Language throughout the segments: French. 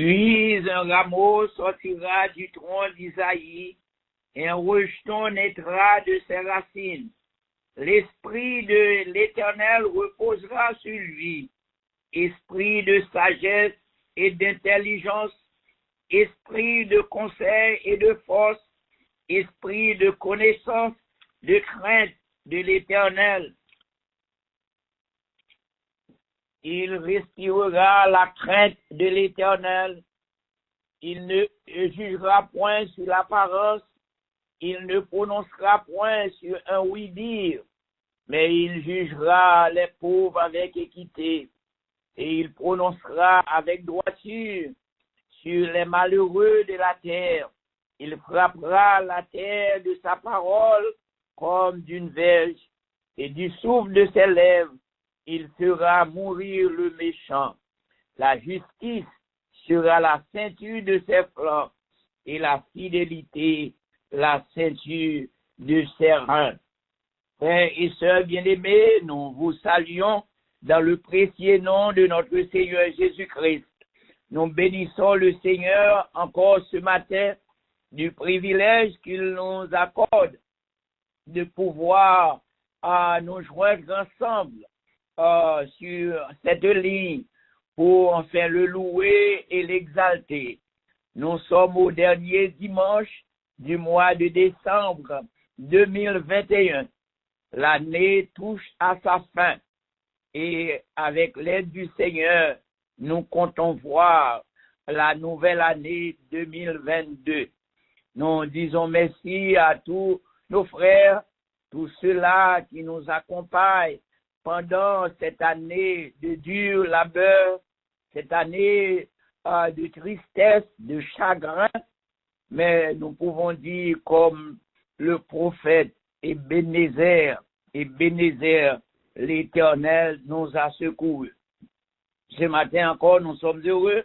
Puis un rameau sortira du tronc d'Isaïe, et un rejeton naîtra de ses racines. L'esprit de l'Éternel reposera sur lui, esprit de sagesse et d'intelligence, esprit de conseil et de force, esprit de connaissance, de crainte de l'Éternel. Il respirera la crainte de l'Éternel. Il ne jugera point sur l'apparence. Il ne prononcera point sur un oui-dire, mais il jugera les pauvres avec équité, et il prononcera avec droiture sur les malheureux de la terre. Il frappera la terre de sa parole comme d'une verge, et du souffle de ses lèvres, il fera mourir le méchant. La justice sera la ceinture de ses flancs, et la fidélité la ceinture de ses reins. Frères et sœurs bien-aimés, nous vous saluons dans le précieux nom de notre Seigneur Jésus-Christ. Nous bénissons le Seigneur encore ce matin du privilège qu'il nous accorde de pouvoir nous joindre ensemble sur cette ligne pour enfin le louer et l'exalter. Nous sommes au dernier dimanche du mois de décembre 2021. L'année touche à sa fin et avec l'aide du Seigneur, nous comptons voir la nouvelle année 2022. Nous disons merci à tous nos frères, tous ceux-là qui nous accompagnent pendant cette année de dur labeur, cette année de tristesse, de chagrin, mais nous pouvons dire comme le prophète Ebenezer, l'Éternel nous a secourus. Ce matin encore, nous sommes heureux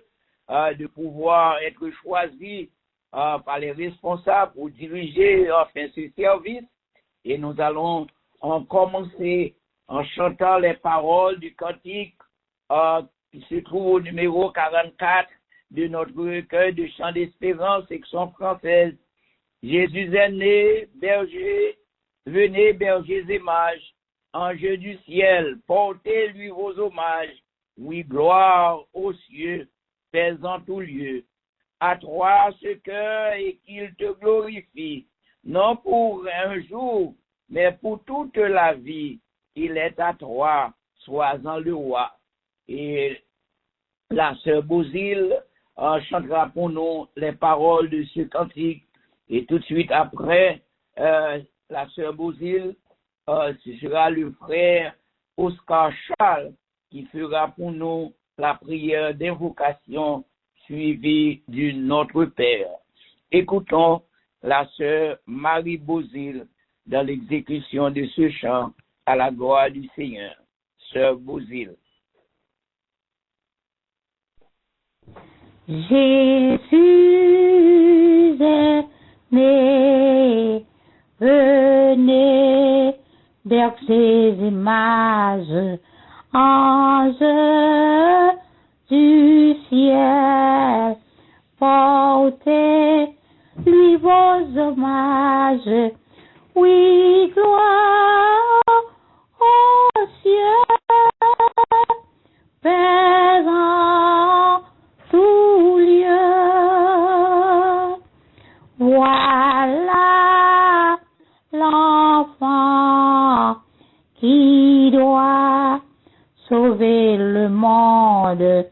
de pouvoir être choisis par les responsables pour diriger enfin ce service, et nous allons en commencer en chantant les paroles du cantique qui se trouve au numéro 44 de notre recueil de chants d'espérance, section française. Jésus est né, berger, venez bergers et mages, anges du ciel, portez-lui vos hommages. Oui, gloire aux cieux, paix en tout lieu. À toi ce cœur et qu'il te glorifie, non pour un jour, mais pour toute la vie. Il est à toi, sois-en le roi. Et la sœur Bouzil chantera pour nous les paroles de ce cantique. Et tout de suite après, la sœur Bouzil, ce sera le frère Oscar Charles qui fera pour nous la prière d'invocation suivie du Notre Père. Écoutons la sœur Marie Bouzil dans l'exécution de ce chant à la gloire du Seigneur. Sœur Bouzil. Jésus est né, venez, bercers et mages, anges du ciel, portez-lui vos hommages, oui, gloire aux cieux, paix en tout lieu. Voilà l'enfant qui doit sauver le monde,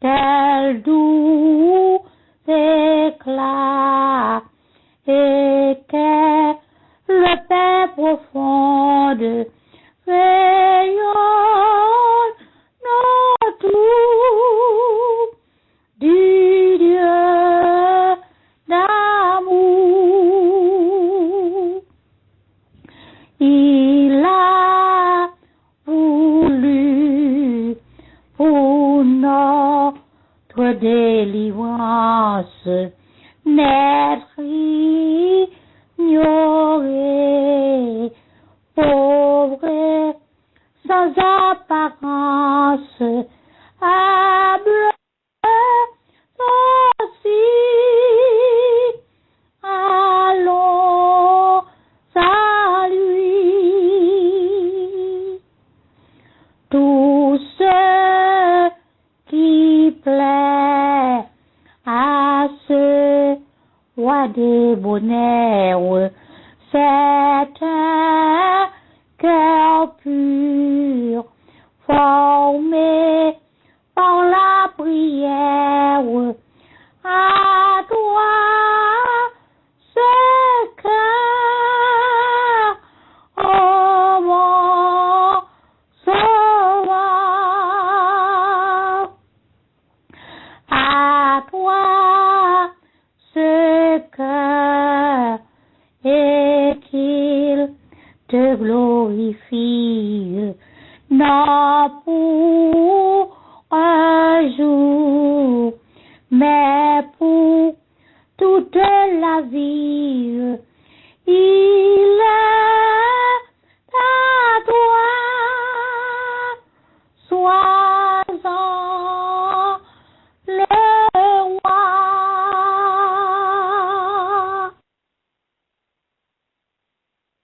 quel doux éclat et quelle paix profonde rayonne autour du Dieu d'amour. Il a voulu pour notre délivrance naître ignoré, pauvre, sans apparence, humble, joie de bonheur, c'est un cœur pur, formé par la prière. À toi, ce cœur, oh mon sauveur. À toi, ce cœur, et qu'il te glorifie, non pour un jour, mais pour toute la vie. Il est à toi, sois-en le roi.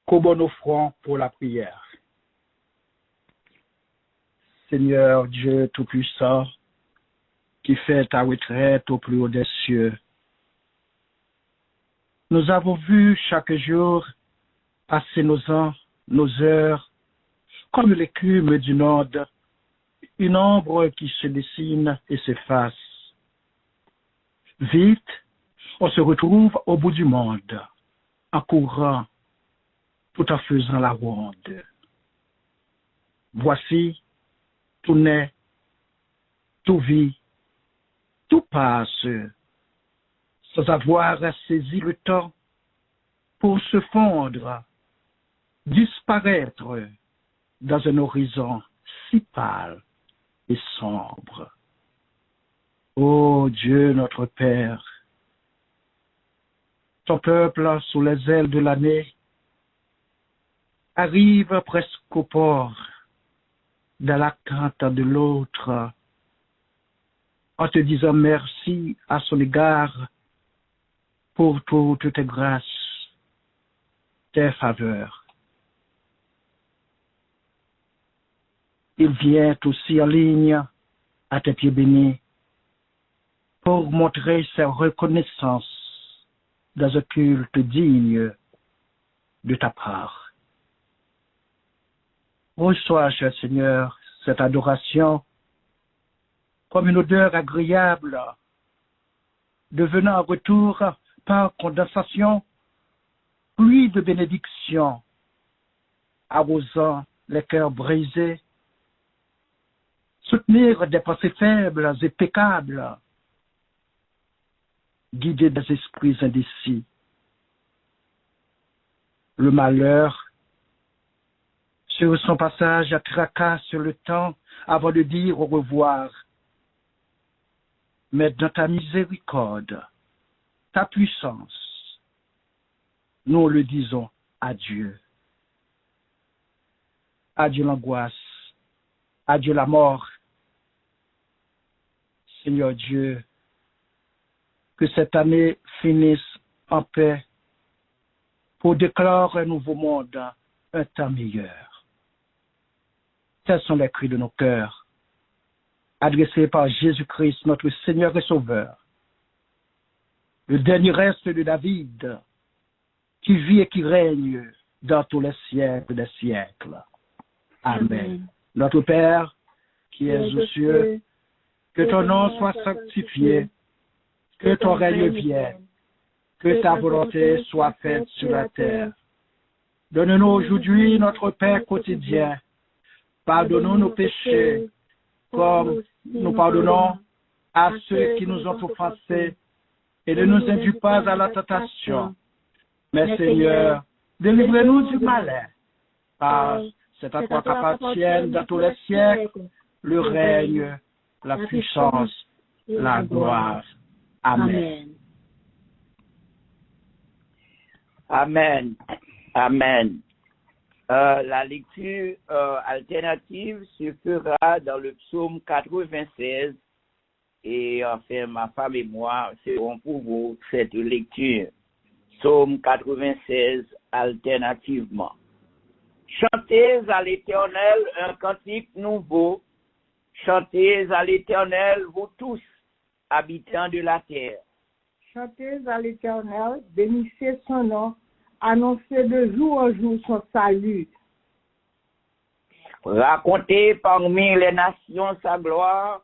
Comment nous offrons pour la prière. Seigneur Dieu Tout-Puissant, qui fait ta retraite au plus haut des cieux, nous avons vu chaque jour passer nos ans, nos heures, comme l'écume d'une onde, une ombre qui se dessine et s'efface. Vite, on se retrouve au bout du monde, en courant, tout en faisant la ronde. Voici, tout naît, tout vit, tout passe, sans avoir saisi le temps pour se fondre, disparaître dans un horizon si pâle et sombre. Ô Dieu notre Père, ton peuple sous les ailes de l'année arrive presque au port, dans l'attente de l'autre, en te disant merci à son égard pour toutes tes grâces, tes faveurs. Il vient aussi en ligne à tes pieds bénis pour montrer sa reconnaissance dans un culte digne de ta part. Reçois, cher Seigneur, cette adoration comme une odeur agréable, devenant en retour par condensation, pluie de bénédiction, arrosant les cœurs brisés, soutenir des pensées faibles et peccables, guider des esprits indécis. Le malheur, sur son passage, tracasse le temps avant de dire au revoir. Mais dans ta miséricorde, ta puissance, nous le disons adieu. Adieu l'angoisse, adieu la mort. Seigneur Dieu, que cette année finisse en paix pour déclarer un nouveau monde, un temps meilleur. Tels sont les cris de nos cœurs, adressés par Jésus-Christ, notre Seigneur et Sauveur, le dernier reste de David, qui vit et qui règne dans tous les siècles des siècles. Amen. Amen. Notre Père, qui es aux cieux, que ton nom soit sanctifié, que ton règne vienne, que ta volonté soit faite sur la terre. Donne-nous aujourd'hui notre pain quotidien. Pardonne-nous nos péchés, comme nous pardonnons à ceux qui nous ont offensés, et ne nous induis pas à la tentation. Mais Seigneur, délivre-nous du malin, car c'est à toi qu'appartiennent dans tous les siècles le règne, la puissance, la gloire. Amen. Amen. Amen. La lecture alternative se fera dans le psaume 96 et enfin ma femme et moi ferons pour vous cette lecture. Psaume 96 alternativement. Chantez à l'Éternel un cantique nouveau. Chantez à l'Éternel, vous tous, habitants de la terre. Chantez à l'Éternel, bénissez son nom, annoncez de jour en jour son salut. Racontez parmi les nations sa gloire,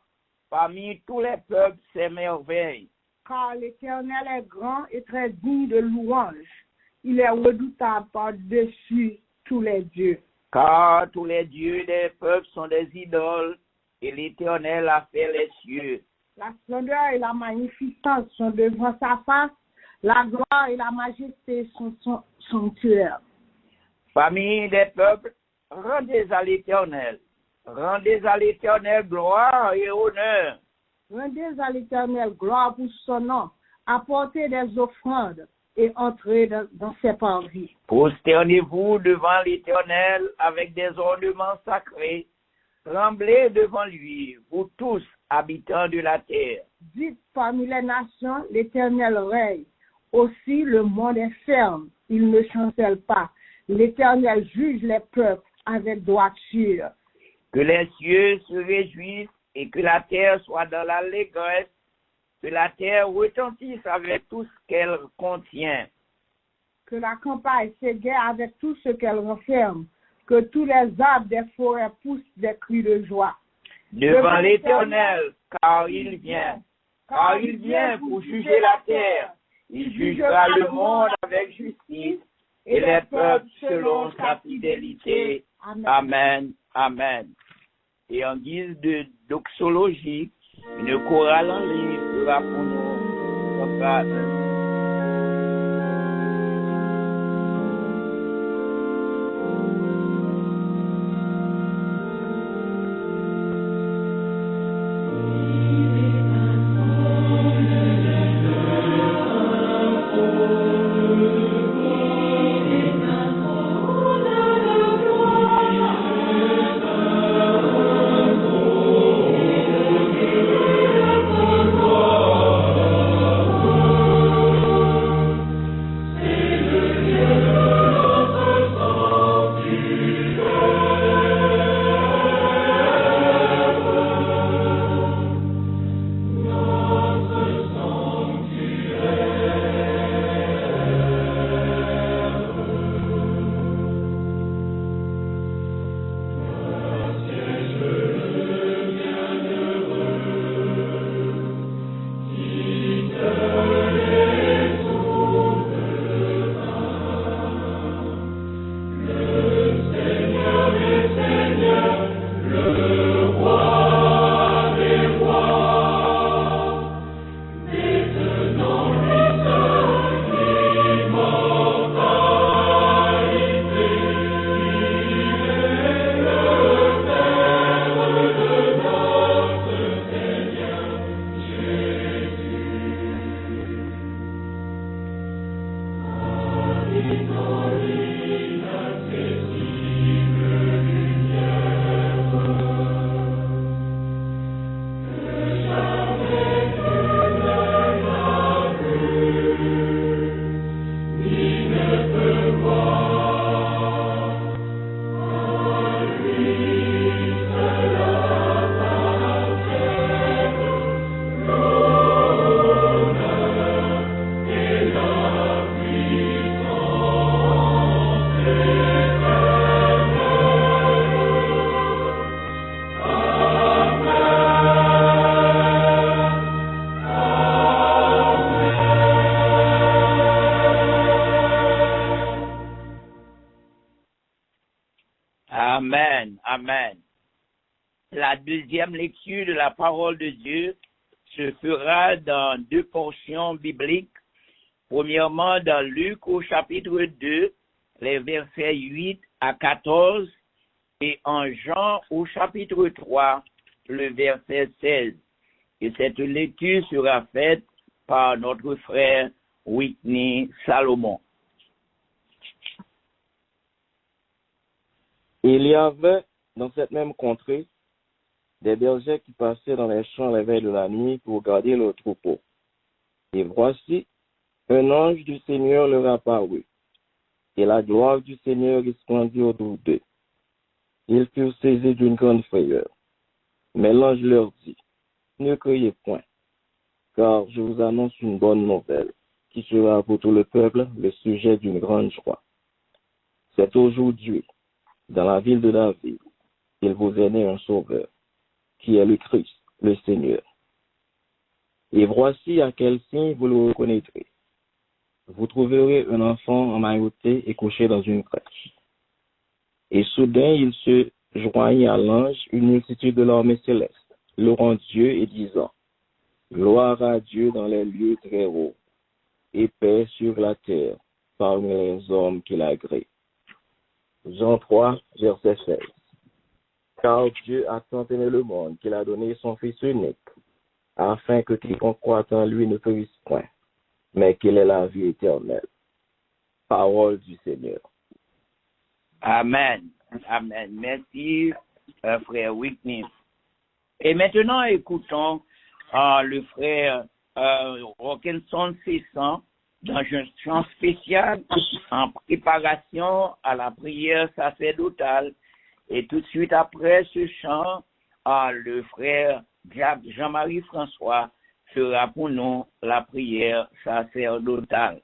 parmi tous les peuples ses merveilles. Car l'Éternel est grand et très digne de louange. Il est redoutable par-dessus tous les dieux. Car tous les dieux des peuples sont des idoles, et l'Éternel a fait les cieux. La splendeur et la magnificence sont devant sa face, la gloire et la majesté sont son sanctuaire. Famille des peuples, rendez à l'Éternel gloire et honneur. Rendez à l'Éternel gloire pour son nom, apportez des offrandes et entrez dans ses parvis. Prosternez-vous devant l'Éternel avec des ornements sacrés. Tremblez devant lui, vous tous, habitants de la terre. Dites parmi les nations, l'Éternel règne. Aussi le monde est ferme, il ne chancelle pas. L'Éternel juge les peuples avec droiture. Que les cieux se réjouissent et que la terre soit dans l'allégresse, que la terre retentisse avec tout ce qu'elle contient. Que la campagne s'égaie avec tout ce qu'elle renferme, que tous les arbres des forêts poussent des cris de joie. Devant l'Éternel, car il vient pour juger la terre. Il jugera le monde avec justice et les peuples selon sa fidélité. Amen. Amen. Et en guise de doxologie, une chorale en ligne sera pour nous. Amen, amen. La deuxième lecture de la parole de Dieu se fera dans deux portions bibliques. Premièrement, dans Luc au chapitre 2, les versets 8 à 14, et en Jean au chapitre 3, le verset 16. Et cette lecture sera faite par notre frère Whitney Salomon. Il y avait dans cette même contrée des bergers qui passaient dans les champs la veille de la nuit pour garder leur troupeau. Et voici, un ange du Seigneur leur apparut, et la gloire du Seigneur resplendit autour d'eux. Ils furent saisis d'une grande frayeur. Mais l'ange leur dit, ne criez point, car je vous annonce une bonne nouvelle, qui sera pour tout le peuple le sujet d'une grande joie. C'est aujourd'hui, dans la ville de David, il vous est né un sauveur, qui est le Christ, le Seigneur. Et voici à quel signe vous le reconnaîtrez. Vous trouverez un enfant emmailloté et couché dans une crèche. Et soudain, il se joignit à l'ange une multitude de l'armée céleste, louant Dieu et disant, gloire à Dieu dans les lieux très hauts, et paix sur la terre parmi les hommes qu'il agrée. Jean 3, verset 16. Car Dieu a tant aimé le monde qu'il a donné son Fils unique, afin que quiconque croit en lui ne périsse point, mais qu'il ait la vie éternelle. Parole du Seigneur. Amen. Amen. Merci, frère Whitney. Et maintenant, écoutons le frère Rockinson 600 dans un chant spécial en préparation à la prière sacerdotale. Et tout de suite après ce chant, le frère Jean-Marie François fera pour nous la prière sacerdotale.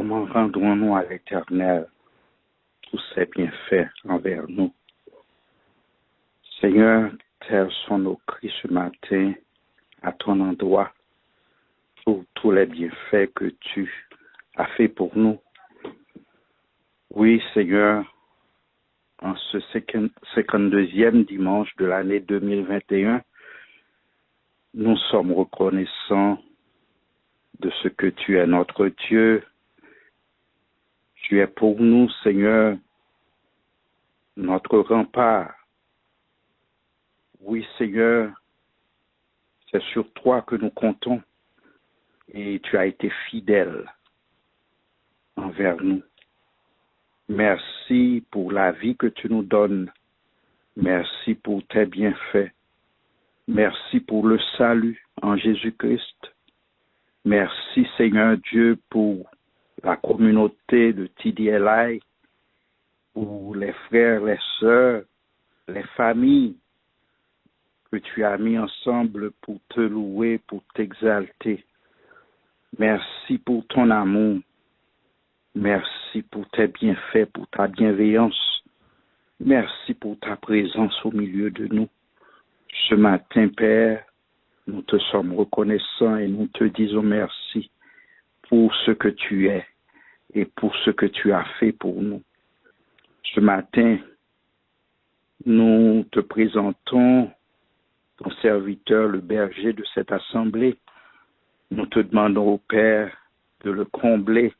comment rendrons-nous à l'Éternel tous ses bienfaits envers nous? Seigneur, tels sont nos cris ce matin à ton endroit pour tous les bienfaits que tu as fait pour nous. Oui, Seigneur, en ce 52e dimanche de l'année 2021, nous sommes reconnaissants de ce que tu es notre Dieu. Tu es pour nous, Seigneur, notre rempart. Oui, Seigneur, c'est sur toi que nous comptons et tu as été fidèle envers nous. Merci pour la vie que tu nous donnes. Merci pour tes bienfaits. Merci pour le salut en Jésus-Christ. Merci, Seigneur Dieu, pour la communauté de TDLI, pour les frères, les sœurs, les familles que tu as mis ensemble pour te louer, pour t'exalter. Merci pour ton amour. Merci pour tes bienfaits, pour ta bienveillance. Merci pour ta présence au milieu de nous. Ce matin, Père, nous te sommes reconnaissants et nous te disons merci pour ce que tu es et pour ce que tu as fait pour nous. Ce matin, nous te présentons ton serviteur, le berger de cette assemblée. Nous te demandons au Père de le combler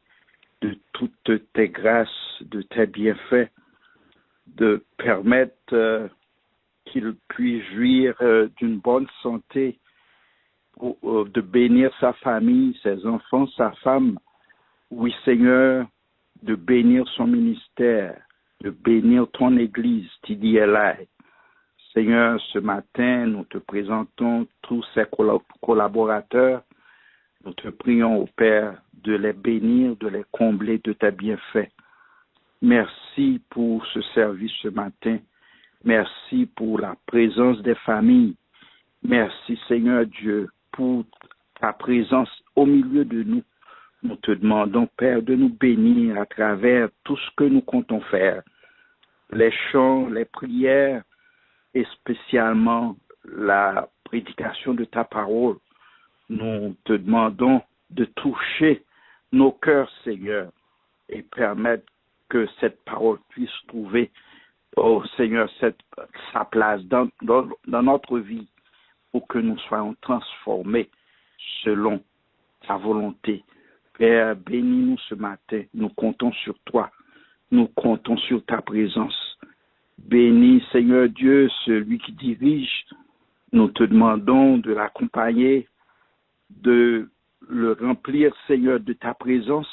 de toutes tes grâces, de tes bienfaits, de permettre qu'il puisse jouir d'une bonne santé, de bénir sa famille, ses enfants, sa femme. Oui, Seigneur, de bénir son ministère, de bénir ton Église, TDLI. Seigneur, ce matin, nous te présentons tous ces collaborateurs. Nous te prions, au Père, de les bénir, de les combler de tes bienfaits. Merci pour ce service ce matin. Merci pour la présence des familles. Merci, Seigneur Dieu, pour ta présence au milieu de nous. Nous te demandons, Père, de nous bénir à travers tout ce que nous comptons faire. Les chants, les prières et spécialement la prédication de ta parole. Nous te demandons de toucher nos cœurs, Seigneur, et permettre que cette parole puisse trouver, oh Seigneur, sa place dans notre vie pour que nous soyons transformés selon ta volonté. Père, bénis-nous ce matin. Nous comptons sur toi. Nous comptons sur ta présence. Bénis, Seigneur Dieu, celui qui dirige. Nous te demandons de l'accompagner, de le remplir, Seigneur, de ta présence,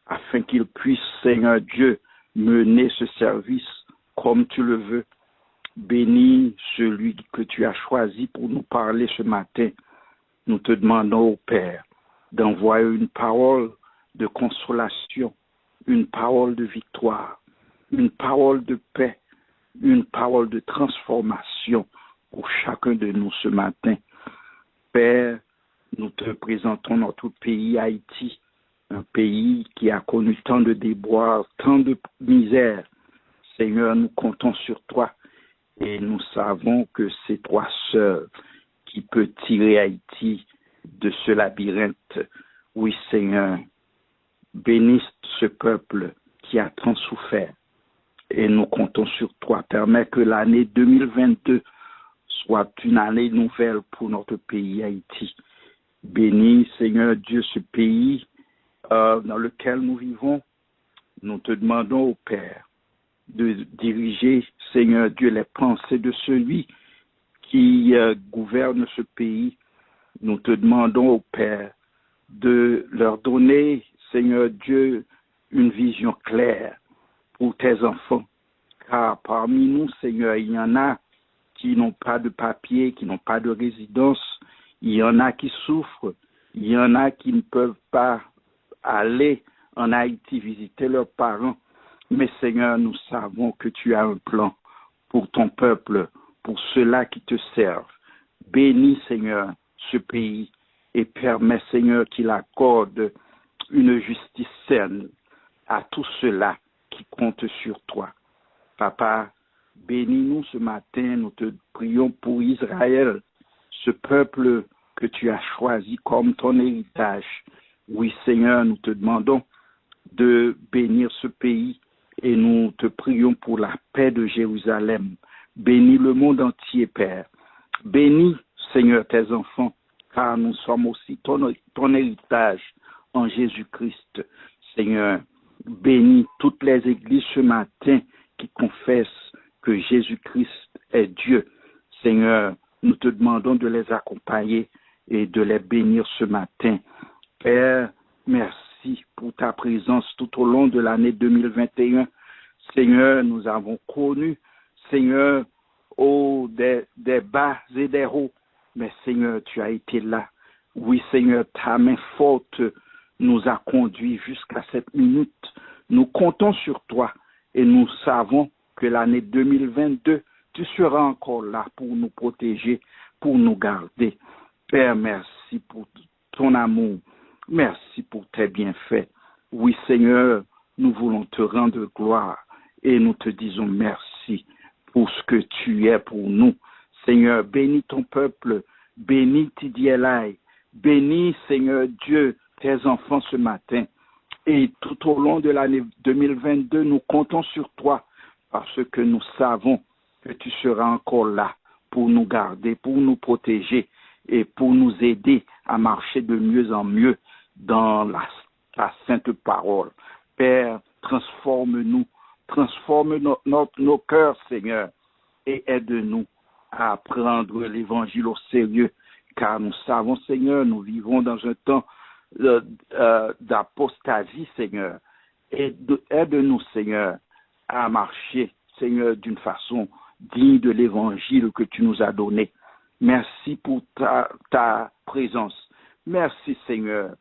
afin qu'il puisse, Seigneur Dieu, mener ce service comme tu le veux. Bénis celui que tu as choisi pour nous parler ce matin. Nous te demandons, au Père, d'envoyer une parole de consolation, une parole de victoire, une parole de paix, une parole de transformation pour chacun de nous ce matin. Père, nous te présentons notre pays, Haïti, un pays qui a connu tant de déboires, tant de misère. Seigneur, nous comptons sur toi et nous savons que c'est toi seul qui peut tirer Haïti de ce labyrinthe. Oui, Seigneur, bénis ce peuple qui a tant souffert et nous comptons sur toi. Permets que l'année 2022 soit une année nouvelle pour notre pays, Haïti. Bénis, Seigneur Dieu, ce pays dans lequel nous vivons. Nous te demandons, au Père, de diriger, Seigneur Dieu, les pensées de celui qui gouverne ce pays. Nous te demandons, au Père, de leur donner, Seigneur Dieu, une vision claire pour tes enfants. Car parmi nous, Seigneur, il y en a qui n'ont pas de papier, qui n'ont pas de résidence. Il y en a qui souffrent. Il y en a qui ne peuvent pas aller en Haïti visiter leurs parents. Mais Seigneur, nous savons que tu as un plan pour ton peuple, pour ceux-là qui te servent. Bénis, Seigneur, ce pays et permets, Seigneur, qu'il accorde une justice saine à tous ceux-là qui comptent sur toi. Papa, bénis-nous ce matin, nous te prions pour Israël, ce peuple que tu as choisi comme ton héritage. Oui, Seigneur, nous te demandons de bénir ce pays et nous te prions pour la paix de Jérusalem. Bénis le monde entier, Père. Bénis, Seigneur, tes enfants, car nous sommes aussi ton héritage en Jésus-Christ. Seigneur, bénis toutes les églises ce matin qui confessent que Jésus-Christ est Dieu. Seigneur, nous te demandons de les accompagner et de les bénir ce matin. Père, merci pour ta présence tout au long de l'année 2021. Seigneur, nous avons connu, Seigneur, des bas et des hauts, mais Seigneur, tu as été là. Oui, Seigneur, ta main forte nous a conduits jusqu'à cette minute. Nous comptons sur toi et nous savons que l'année 2022, tu seras encore là pour nous protéger, pour nous garder. Père, merci pour ton amour. Merci pour tes bienfaits. Oui, Seigneur, nous voulons te rendre gloire et nous te disons merci pour ce que tu es pour nous. Seigneur, bénis ton peuple, bénis Tidielai, bénis, Seigneur Dieu, tes enfants ce matin. Et tout au long de l'année 2022, nous comptons sur toi parce que nous savons que tu seras encore là pour nous garder, pour nous protéger et pour nous aider à marcher de mieux en mieux dans ta sainte parole. Père, transforme-nous, transforme nos cœurs, Seigneur, et aide-nous à prendre l'évangile au sérieux, car nous savons, Seigneur, nous vivons dans un temps d'apostasie, Seigneur. Aide-nous, Seigneur, à marcher, Seigneur, d'une façon digne de l'évangile que tu nous as donné. Merci pour ta présence. Merci, Seigneur.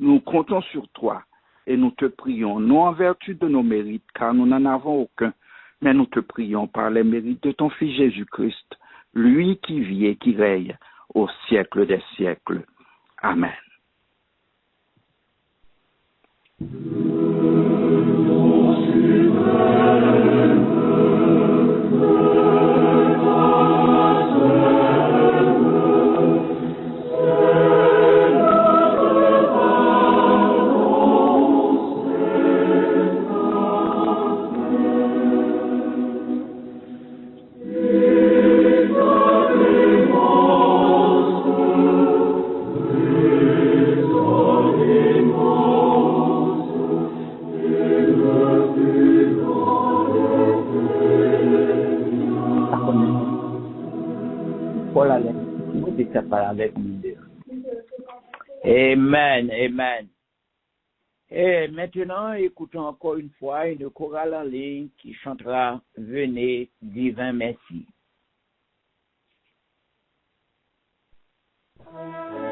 Nous comptons sur toi et nous te prions, non en vertu de nos mérites, car nous n'en avons aucun, mais nous te prions par les mérites de ton Fils Jésus-Christ, lui qui vit et qui règne au siècle des siècles. Amen. Amen, amen. Et maintenant, écoutons encore une fois une chorale en ligne qui chantera « Venez, divin Messie ». Venez,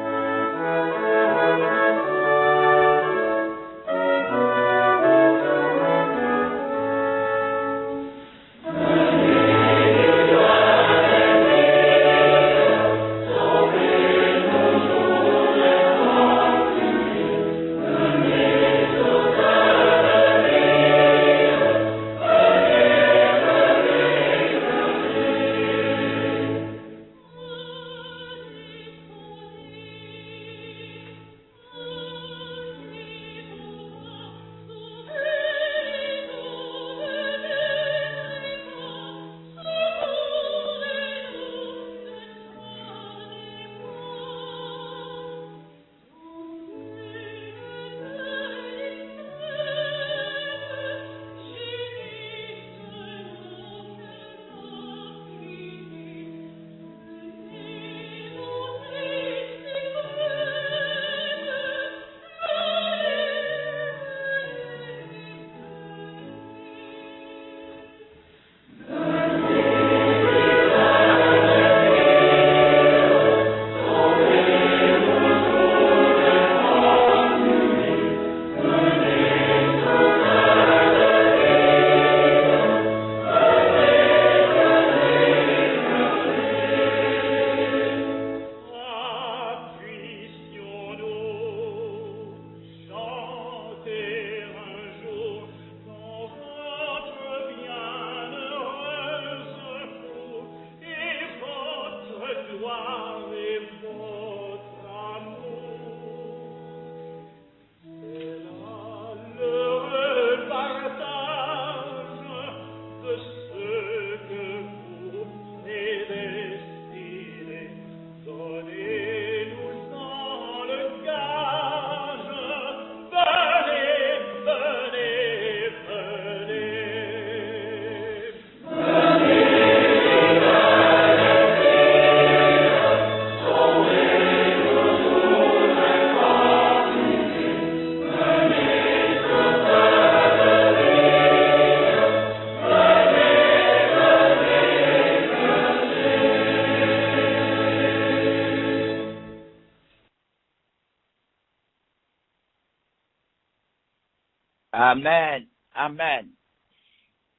Amen. Amen.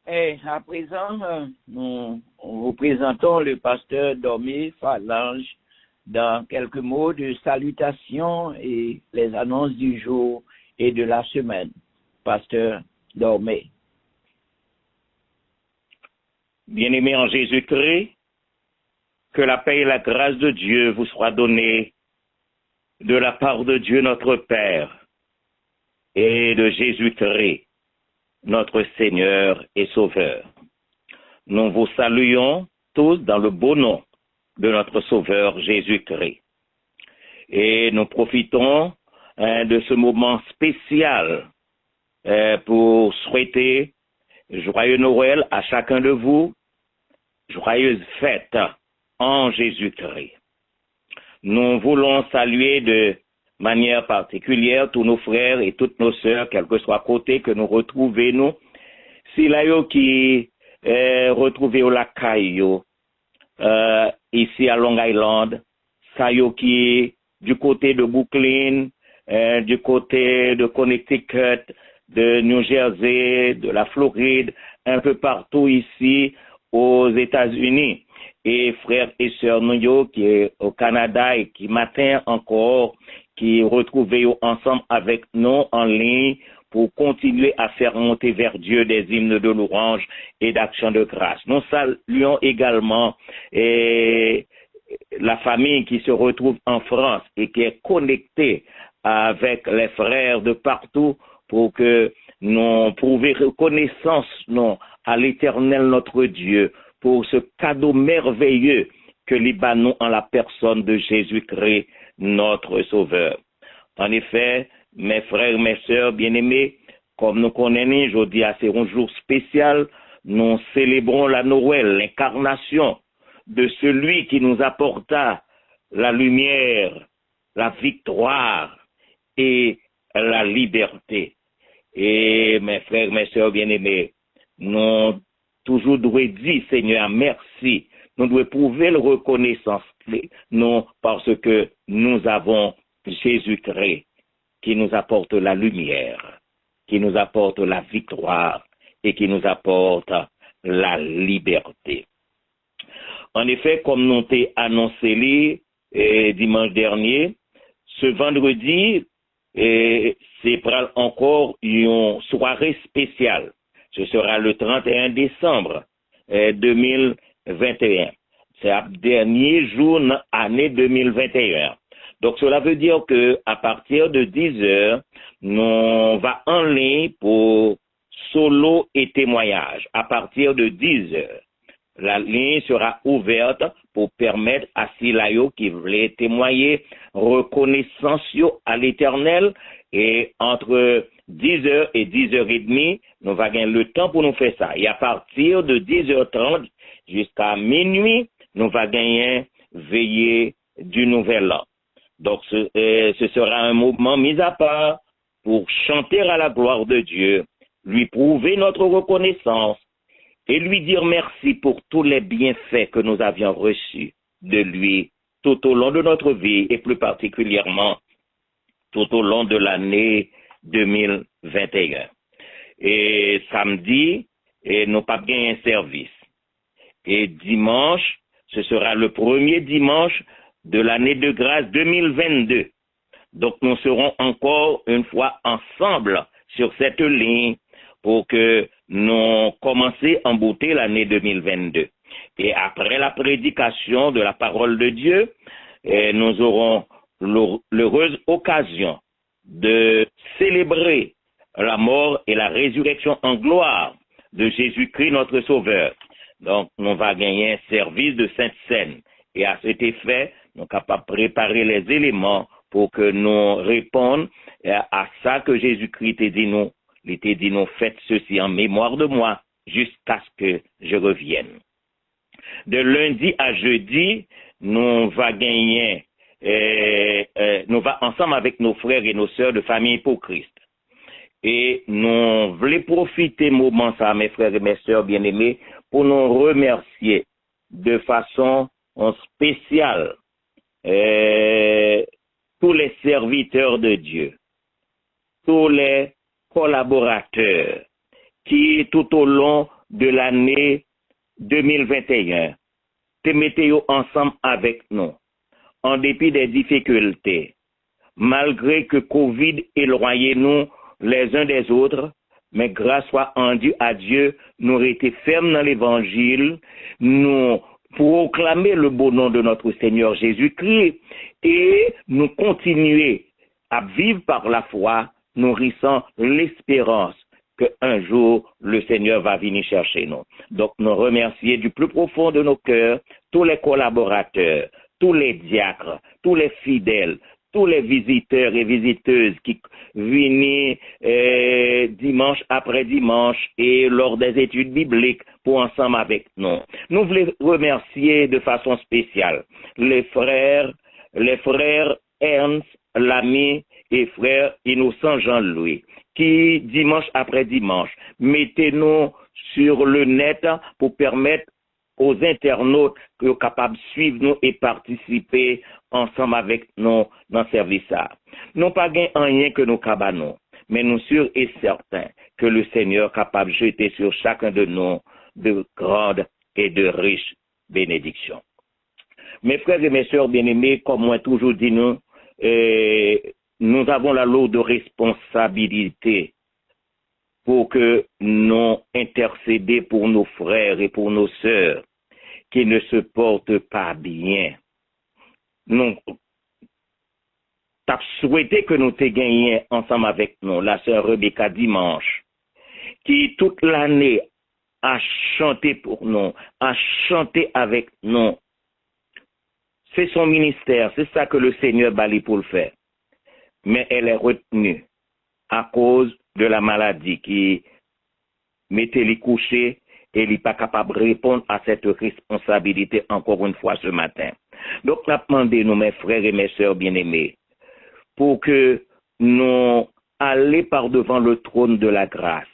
Et à présent, nous vous présentons le pasteur Dormé Phalange dans quelques mots de salutation et les annonces du jour et de la semaine. Pasteur Dormé. Bien-aimés en Jésus-Christ, que la paix et la grâce de Dieu vous soient données de la part de Dieu notre Père et de Jésus-Christ, notre Seigneur et Sauveur. Nous vous saluons tous dans le beau nom de notre Sauveur Jésus-Christ. Et nous profitons de ce moment spécial pour souhaiter joyeux Noël à chacun de vous, joyeuses fêtes en Jésus-Christ. Nous voulons saluer de manière particulière tous nos frères et toutes nos sœurs, quel que soit côté que nous retrouvons, nous. Si là qui retrouvé au lac Caillou, ici à Long Island, ça qui du côté de Brooklyn, du côté de Connecticut, de New Jersey, de la Floride, un peu partout ici aux États-Unis. Et frères et sœurs nous qui est au Canada et qui matin encore, qui retrouvaient ensemble avec nous en ligne pour continuer à faire monter vers Dieu des hymnes de louange et d'action de grâce. Nous saluons également la famille qui se retrouve en France et qui est connectée avec les frères de partout pour que nous prouvions reconnaissance à l'Éternel notre Dieu pour ce cadeau merveilleux que Libanon en la personne de Jésus-Christ, notre Sauveur. En effet, mes frères, mes sœurs bien-aimés, comme nous connaissons aujourd'hui, c'est un jour spécial, nous célébrons la Noël, l'incarnation de celui qui nous apporta la lumière, la victoire et la liberté. Et mes frères, mes sœurs bien-aimés, nous toujours devons dire, Seigneur, merci. Nous devons prouver la reconnaissance, non, parce que nous avons Jésus-Christ qui nous apporte la lumière, qui nous apporte la victoire et qui nous apporte la liberté. En effet, comme nous t'ai annoncé dimanche dernier, ce vendredi, c'est encore une soirée spéciale. Ce sera le 31 décembre 2021. C'est le dernier jour de l'année 2021. Donc, cela veut dire que à partir de 10 heures, nous va en ligne pour solo et témoignage. À partir de 10 heures, la ligne sera ouverte pour permettre à Silayo qui voulait témoigner reconnaissance à l'Éternel. Et entre 10h et 10h30, nous va gagner le temps pour nous faire ça. Et à partir de 10h30 jusqu'à minuit, nous va gagner veillée du Nouvel An. Donc, ce sera un moment mis à part pour chanter à la gloire de Dieu, lui prouver notre reconnaissance et lui dire merci pour tous les bienfaits que nous avions reçus de lui tout au long de notre vie et plus particulièrement tout au long de l'année 2021. Et samedi, nous pas bien un service. Et dimanche, ce sera le premier dimanche de l'année de grâce 2022. Donc nous serons encore une fois ensemble sur cette ligne pour que nous commencions à embouter l'année 2022. Et après la prédication de la parole de Dieu, nous aurons l'heureuse occasion de célébrer la mort et la résurrection en gloire de Jésus-Christ notre Sauveur. Donc, nous va gagner un service de Sainte Seine. Et à cet effet, nous sommes capables de préparer les éléments pour que nous répondions à ça que Jésus-Christ t'a dit nous. Il t'a dit nous, faites ceci en mémoire de moi jusqu'à ce que je revienne. De lundi à jeudi, nous va gagner, nous va ensemble avec nos frères et nos sœurs de famille pour Christ. Et nous voulons profiter moment ça, mes frères et mes sœurs bien-aimés, pour nous remercier de façon spéciale tous les serviteurs de Dieu, tous les collaborateurs qui, tout au long de l'année 2021, te mettez ensemble avec nous, en dépit des difficultés, malgré que Covid éloignait nous les uns des autres, mais grâce soit rendue à Dieu, nous restés fermes dans l'évangile, nous proclamer le beau nom de notre Seigneur Jésus-Christ et nous continuer à vivre par la foi, nourrissant l'espérance qu'un jour le Seigneur va venir chercher nous. Donc nous remercions du plus profond de nos cœurs tous les collaborateurs, tous les diacres, tous les fidèles, tous les visiteurs et visiteuses qui viennent dimanche après dimanche et lors des études bibliques pour ensemble avec nous. Nous voulons remercier de façon spéciale les frères Ernst, l'ami et frère Innocent Jean-Louis qui, dimanche après dimanche, mettez-nous sur le net pour permettre aux internautes qui sont capables de suivre nous et participer ensemble avec nous dans ce service-là. Nous pas rien que nous cabanons, mais nous sûrs et certains que le Seigneur est capable de jeter sur chacun de nous de grandes et de riches bénédictions. Mes frères et mes sœurs bien-aimés, comme moi toujours dit nous avons la lourde responsabilité pour que nous intercéder pour nos frères et pour nos sœurs qui ne se portent pas bien. Nous avons souhaité que nous te gagnions ensemble avec nous, la sœur Rebecca Dimanche, qui toute l'année a chanté pour nous, a chanté avec nous. C'est son ministère, c'est ça que le Seigneur bali pour le faire. Mais elle est retenue à cause de la maladie qui mettait les couchés et il n'est pas capable de répondre à cette responsabilité encore une fois ce matin. Donc, nous avons demandé, nous, mes frères et mes sœurs bien-aimés, pour que nous allions par devant le trône de la grâce,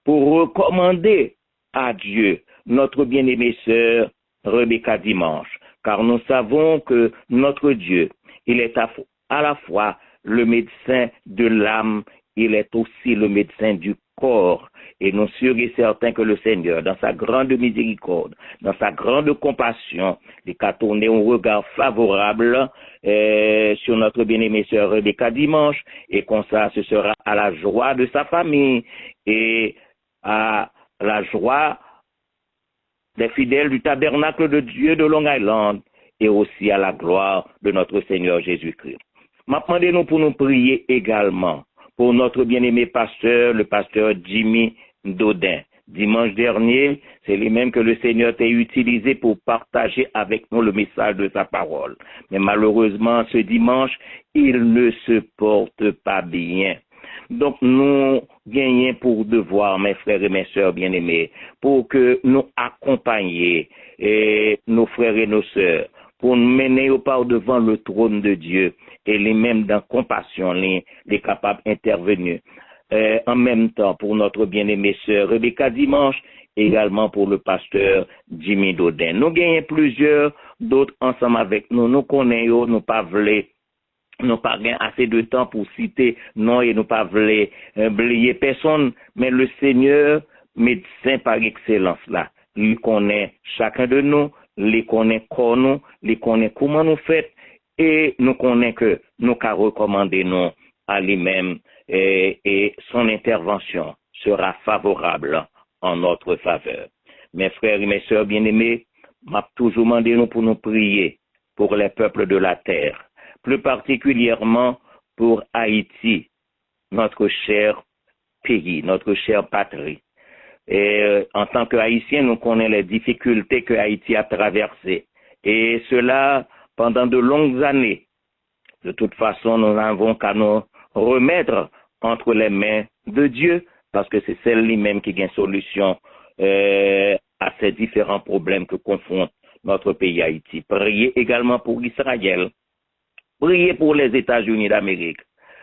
pour recommander à Dieu notre bien-aimée sœur Rebecca Dimanche, car nous savons que notre Dieu, il est à la fois le médecin de l'âme, il est aussi le médecin du corps. Et nous sommes sûrs et certains que le Seigneur, dans sa grande miséricorde, dans sa grande compassion, il a tourné un regard favorable sur notre bien-aimée sœur Rebecca Dimanche, et comme ça, ce sera à la joie de sa famille et à la joie des fidèles du tabernacle de Dieu de Long Island et aussi à la gloire de notre Seigneur Jésus-Christ. M'attendez-nous pour nous prier également pour notre bien-aimé pasteur, le pasteur Jimmy Dodin. Dimanche dernier, c'est lui-même que le Seigneur t'a utilisé pour partager avec nous le message de sa parole. Mais malheureusement, ce dimanche, il ne se porte pas bien. Donc, nous gagnons pour devoir, mes frères et mes sœurs bien-aimés, pour que nous accompagnions nos frères et nos sœurs, pour nous mener au par devant le trône de Dieu, et les mêmes dans compassion, les capables d'intervenir. En même temps, pour notre bien-aimée sœur Rebecca Dimanche, également pour le pasteur Jimmy Dodin. Nous gagnons plusieurs d'autres ensemble avec nous. Nous connaissons, nous pas voulons. Nous pas assez de temps pour citer non et nous pas voulons oublier personne, mais le Seigneur, médecin par excellence là, lui connaît chacun de nous, lui connaît quoi nous, lui connaît comment nous faisons, et nous connaît que nous qu'à recommander nous à lui-même et son intervention sera favorable en notre faveur. Mes frères et mes sœurs bien-aimés, m'a toujours demandé nous pour nous prier pour les peuples de la terre, plus particulièrement pour Haïti, notre cher pays, notre chère patrie. Et en tant qu'Haïtiens, nous connaissons les difficultés que Haïti a traversées. Et cela pendant de longues années. De toute façon, nous n'avons qu'à nous remettre entre les mains de Dieu, parce que c'est celle lui-même qui gagne solution à ces différents problèmes que confronte notre pays Haïti. Priez également pour Israël. Priez pour les États-Unis d'Amérique.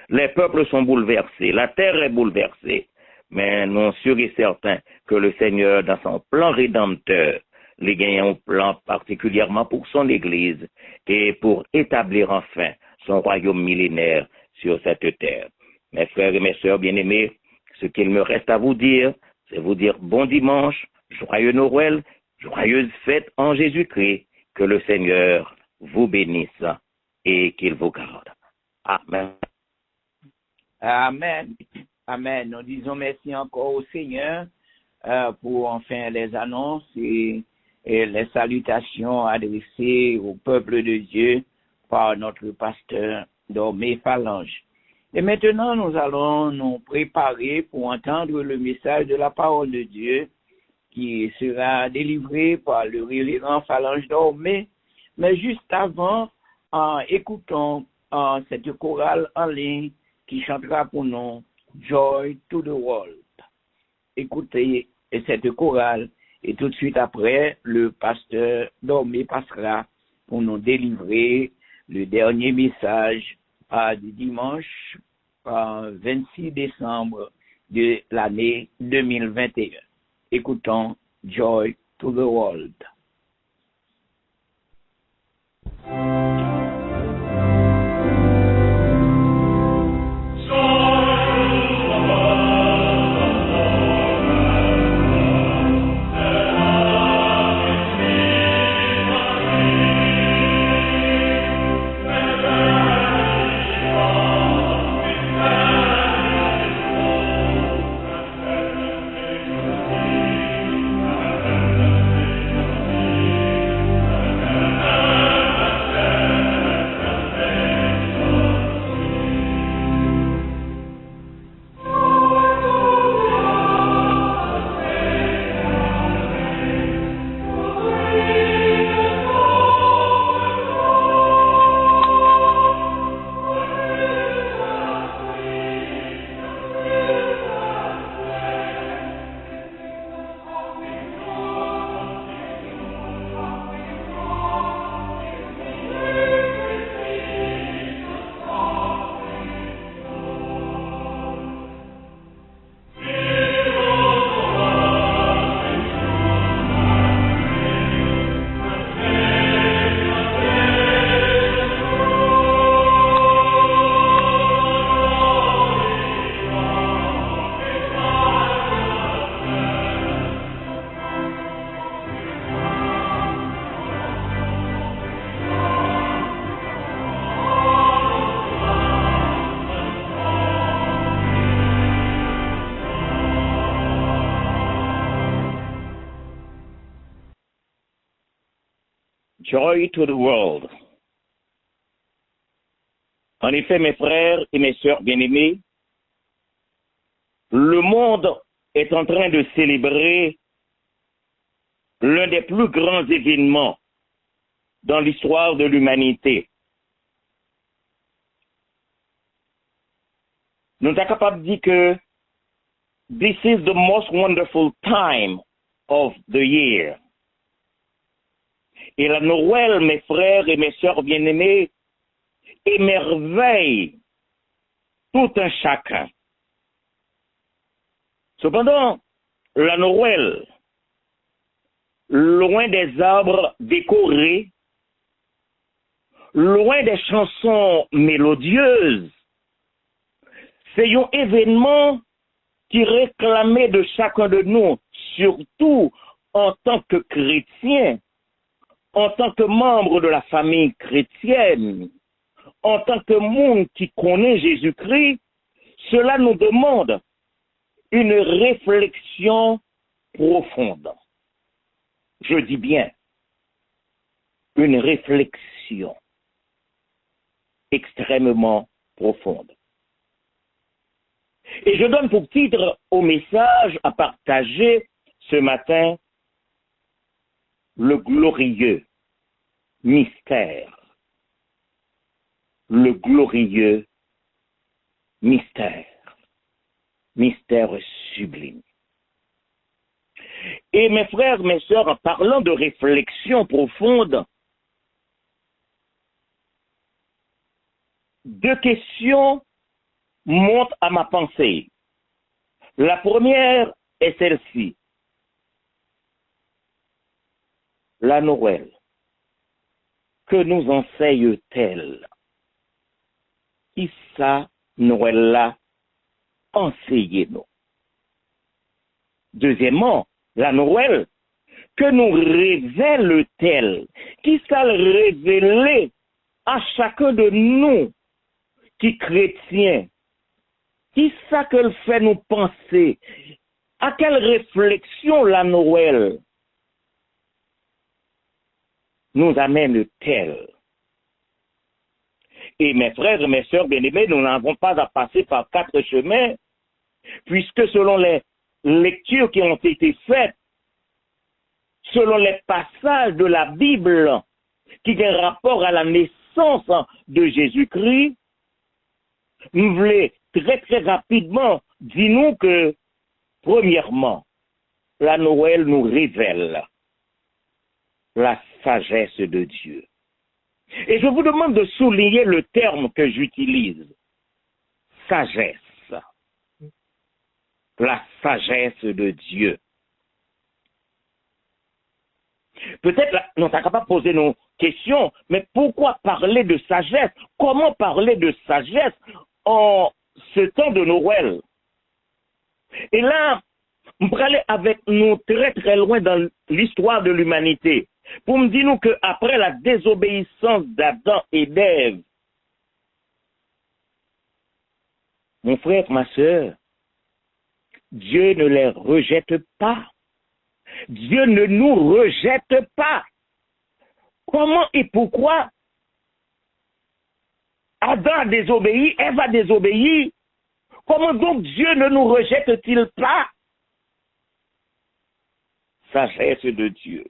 Les peuples sont bouleversés, la terre est bouleversée. Mais nous sommes sûrs et certains que le Seigneur, dans son plan rédempteur, les gagne un plan particulièrement pour son Église et pour établir enfin son royaume millénaire sur cette terre. Mes frères et mes sœurs bien-aimés, Ce qu'il me reste à vous dire, c'est vous dire bon dimanche, joyeux Noël, joyeuse fête en Jésus-Christ. Que le Seigneur vous bénisse et qu'il vous garde. Amen. Amen. Amen. Nous disons merci encore au Seigneur pour enfin les annonces et les salutations adressées au peuple de Dieu par notre pasteur Dormé Phalange. Et maintenant, nous allons nous préparer pour entendre le message de la parole de Dieu qui sera délivré par le révérend Phalange Dormé. Mais juste avant, écoutons cette chorale en ligne qui chantera pour nous Joy to the World. Écoutez cette chorale et tout de suite après, le pasteur Dormé passera pour nous délivrer le dernier message du dimanche 26 décembre de l'année 2021. Écoutons Joy to the World. Joy to the world. En effet, mes frères et mes sœurs bien-aimés, le monde est en train de célébrer l'un des plus grands événements dans l'histoire de l'humanité. Nous sommes capables de dire que this is the most wonderful time of the year. Et la Noël, mes frères et mes sœurs bien-aimés, émerveille tout un chacun. Cependant, la Noël, loin des arbres décorés, loin des chansons mélodieuses, c'est un événement qui réclamait de chacun de nous, surtout en tant que chrétiens, en tant que membre de la famille chrétienne, en tant que monde qui connaît Jésus-Christ, cela nous demande une réflexion profonde. Je dis bien, une réflexion extrêmement profonde. Et je donne pour titre au message à partager ce matin le glorieux mystère. Le glorieux mystère. Mystère sublime. Et mes frères, mes sœurs, en parlant de réflexion profonde, deux questions montent à ma pensée. La première est celle-ci. La Noël, que nous enseigne-t-elle? Qui ça, Noël-là, enseignez-nous? Deuxièmement, la Noël, que nous révèle-t-elle? Qui ça le révéler à chacun de nous qui chrétiens? Qui ça que le fait nous penser? À quelle réflexion la Noël nous amène-t-elle? Et mes frères et mes sœurs bien-aimés, nous n'avons pas à passer par 4 chemins, puisque selon les lectures qui ont été faites, selon les passages de la Bible qui ont rapport à la naissance de Jésus-Christ, nous voulons très très rapidement dire nous que, premièrement, la Noël nous révèle la sagesse de Dieu. Et je vous demande de souligner le terme que j'utilise, sagesse. La sagesse de Dieu. Peut-être, nous sommes capables de poser nos questions, mais pourquoi parler de sagesse? Comment parler de sagesse en ce temps de Noël? Et là, on va aller avec nous très très loin dans l'histoire de l'humanité. Pour me dire nous qu'après la désobéissance d'Adam et d'Ève, mon frère, ma soeur, Dieu ne les rejette pas. Dieu ne nous rejette pas. Comment et pourquoi Adam a désobéi, Ève a désobéi? Comment donc Dieu ne nous rejette-t-il pas? Sagesse de Dieu.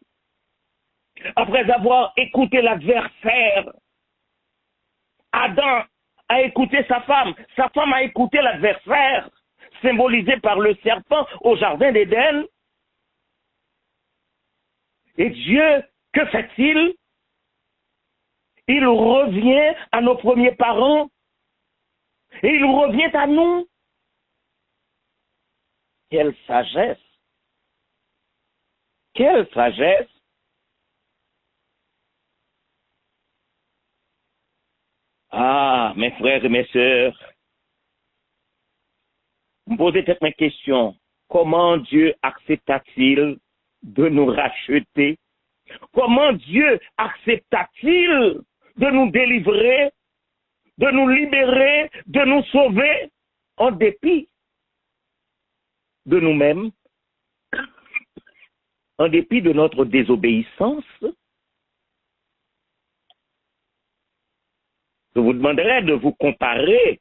Après avoir écouté l'adversaire, Adam a écouté sa femme a écouté l'adversaire, symbolisé par le serpent au jardin d'Éden. Et Dieu, que fait-il? Il revient à nos premiers parents et il revient à nous. Quelle sagesse! Quelle sagesse! Ah, mes frères et mes sœurs, vous me posez peut-être une question. Comment Dieu accepta-t-il de nous racheter? Comment Dieu accepta-t-il de nous délivrer, de nous libérer, de nous sauver en dépit de nous-mêmes, en dépit de notre désobéissance? Je vous demanderai de vous comparer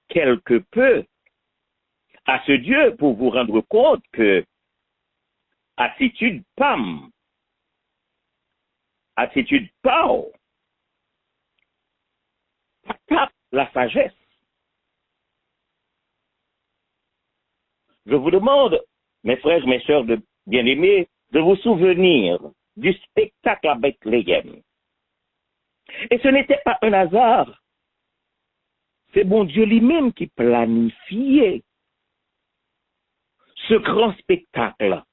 quelque peu à ce Dieu pour vous rendre compte que attitude PAM, attitude PAO, tape la sagesse. Je vous demande, mes frères, mes sœurs bien-aimés, de vous souvenir du spectacle à Bethléem. Et ce n'était pas un hasard. C'est bon Dieu lui-même qui planifiait ce grand spectacle,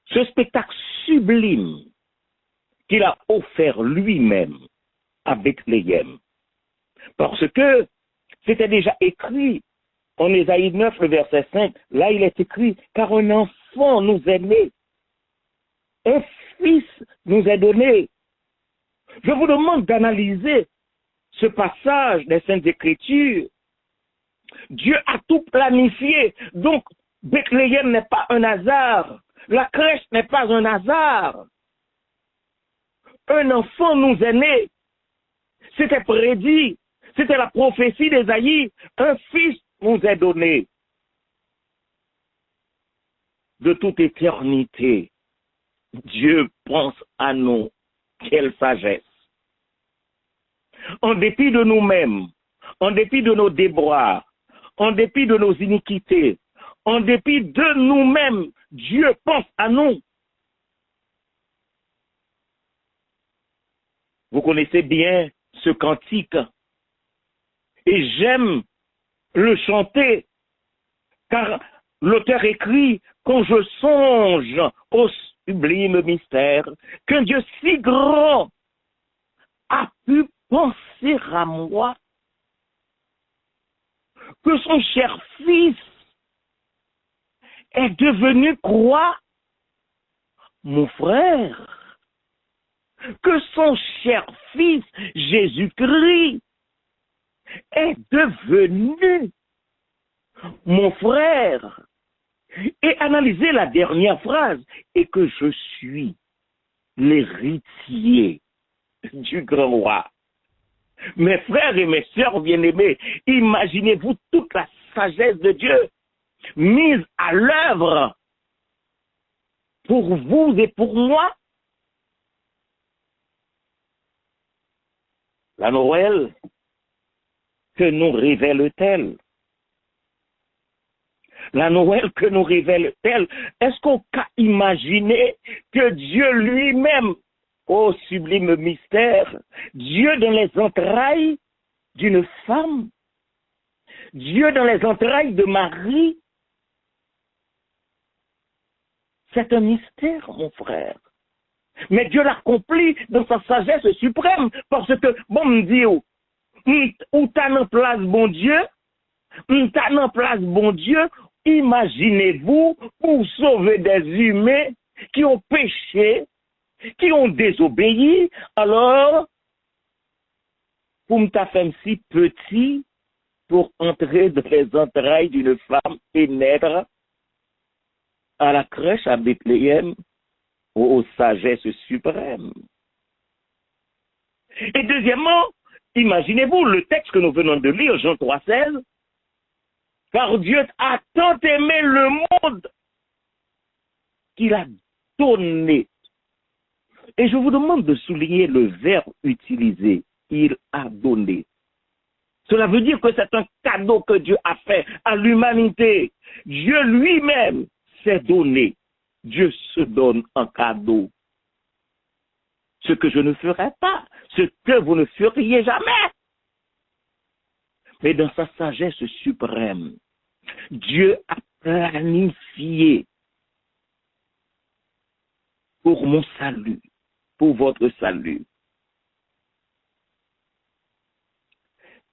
ce spectacle sublime qu'il a offert lui-même à Bethléem. Parce que c'était déjà écrit en Ésaïe 9, le verset 5, là il est écrit, car un enfant nous est né, un fils nous est donné. Je vous demande d'analyser ce passage des Saintes Écritures. Dieu a tout planifié. Donc, Bethléem n'est pas un hasard. La crèche n'est pas un hasard. Un enfant nous est né. C'était prédit. C'était la prophétie d'Ésaïe. Un fils nous est donné. De toute éternité, Dieu pense à nous. Quelle sagesse! En dépit de nous-mêmes, en dépit de nos déboires, en dépit de nos iniquités, en dépit de nous-mêmes, Dieu pense à nous. Vous connaissez bien ce cantique et j'aime le chanter car l'auteur écrit « Quand je songe au sublime mystère qu'un Dieu si grand a pu penser à moi, que son cher fils est devenu quoi? Mon frère. Que son cher fils Jésus-Christ est devenu mon frère. Et analysez la dernière phrase, et que je suis l'héritier du grand roi. Mes frères et mes sœurs bien-aimés, imaginez-vous toute la sagesse de Dieu mise à l'œuvre pour vous et pour moi. La Noël que nous révèle-t-elle? La Noël que nous révèle-t-elle? Est-ce qu'on peut imaginer que Dieu lui-même, ô sublime mystère, Dieu dans les entrailles d'une femme, Dieu dans les entrailles de Marie, c'est un mystère, mon frère. Mais Dieu l'accomplit dans sa sagesse suprême, parce que, bon, me dit, ou t'as en place, bon Dieu, imaginez-vous, pour sauver des humains qui ont péché, qui ont désobéi, alors, pour me faire si petit, pour entrer dans les entrailles d'une femme et naître à la crèche à Bethléem, aux sagesses suprêmes. Et deuxièmement, imaginez-vous le texte que nous venons de lire, Jean 3,16, car Dieu a tant aimé le monde qu'il a donné. Et je vous demande de souligner le verbe utilisé, il a donné. Cela veut dire que c'est un cadeau que Dieu a fait à l'humanité. Dieu lui-même s'est donné. Dieu se donne en cadeau. Ce que je ne ferai pas, ce que vous ne feriez jamais. Mais dans sa sagesse suprême, Dieu a planifié pour mon salut, pour votre salut.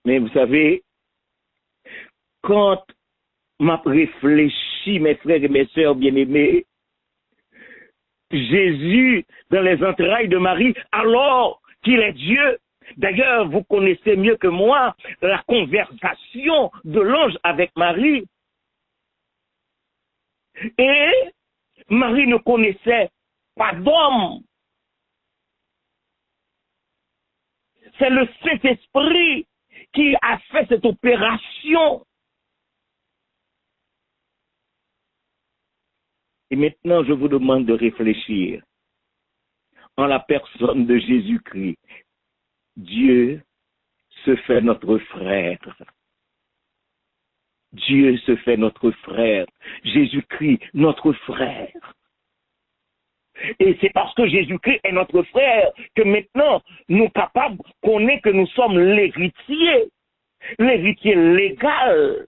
Mais vous savez, quand m'a réfléchi, mes frères et mes sœurs bien-aimés, Jésus dans les entrailles de Marie, alors qu'il est Dieu. D'ailleurs, vous connaissez mieux que moi la conversation de l'ange avec Marie. Et Marie ne connaissait pas d'homme. C'est le Saint-Esprit qui a fait cette opération. Et maintenant, je vous demande de réfléchir en la personne de Jésus-Christ. Dieu se fait notre frère. Dieu se fait notre frère. Jésus-Christ, notre frère. Et c'est parce que Jésus-Christ est notre frère que maintenant, nous capables, qu'on est que nous sommes l'héritier légal.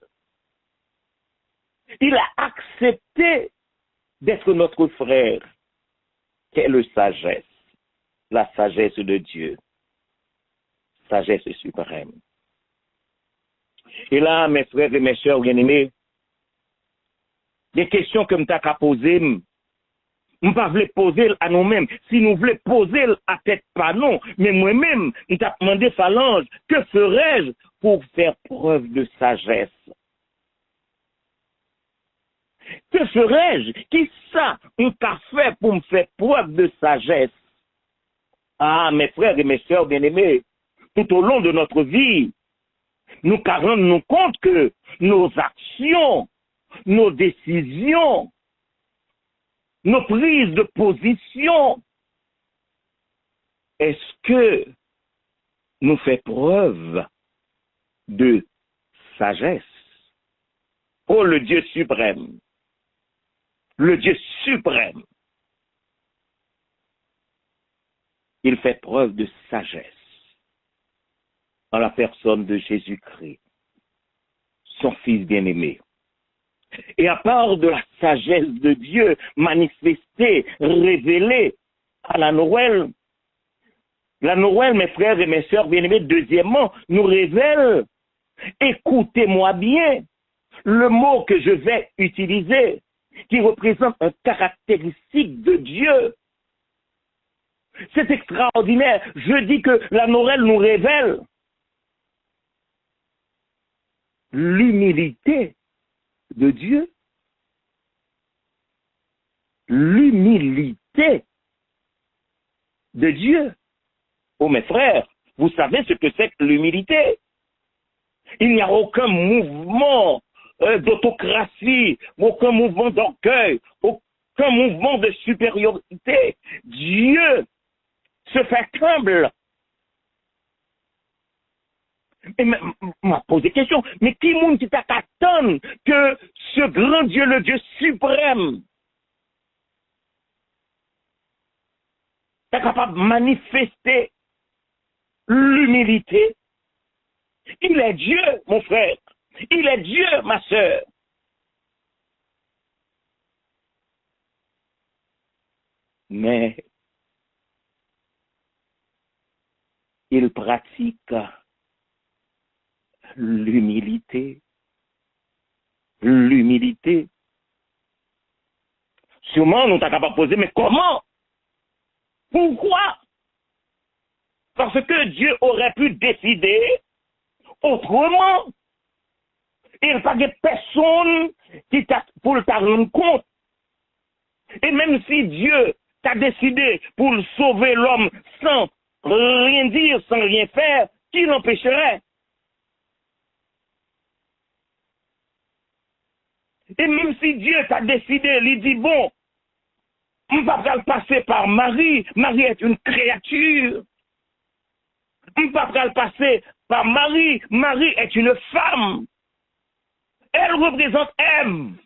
Il a accepté d'être notre frère. Quelle sagesse, la sagesse de Dieu, sagesse suprême. Et là, mes frères et mes sœurs bien-aimés, des questions que m'ta qu'à poser, m'pas voulais poser à nous-mêmes. Si nous voulons poser à tête pas non, mais moi-même, m'ta demandé à l'ange, que ferais-je pour faire preuve de sagesse? Que ferais-je? Qui ça m'a fait pour me faire preuve de sagesse? Ah, mes frères et mes sœurs bien-aimés, tout au long de notre vie, nous rendons compte que nos actions, nos décisions, nos prises de position, est-ce que nous fait preuve de sagesse? Oh, le Dieu suprême! Le Dieu suprême! Il fait preuve de sagesse en la personne de Jésus-Christ, son Fils bien-aimé. Et à part de la sagesse de Dieu manifestée, révélée à la Noël, mes frères et mes sœurs bien-aimés, deuxièmement, nous révèle, écoutez-moi bien, le mot que je vais utiliser, qui représente un caractéristique de Dieu. C'est extraordinaire. Je dis que la Noël nous révèle l'humilité de Dieu. L'humilité de Dieu. Oh mes frères, vous savez ce que c'est que l'humilité. Il n'y a aucun mouvement d'autocratie, aucun mouvement d'orgueil, aucun mouvement de supériorité. Dieu se fait humble. Et m'a posé question, mais qui monde qui t'attend que ce grand Dieu, le Dieu suprême, est capable de manifester l'humilité? Il est Dieu, mon frère. Il est Dieu, ma sœur. Mais il pratique l'humilité. L'humilité. Sûrement, nous t'as capable de poser, mais comment? Pourquoi? Parce que Dieu aurait pu décider autrement. Il n'y a pas de personne qui t'a pour t'en rendre compte. Et même si Dieu t'a décidé pour sauver l'homme sans rien dire, sans rien faire, qui l'empêcherait? Et même si Dieu t'a décidé, il dit, bon, on va pas le passer par Marie. Marie est une créature. On va pas le passer par Marie. Marie est une femme. Elle représente Ève.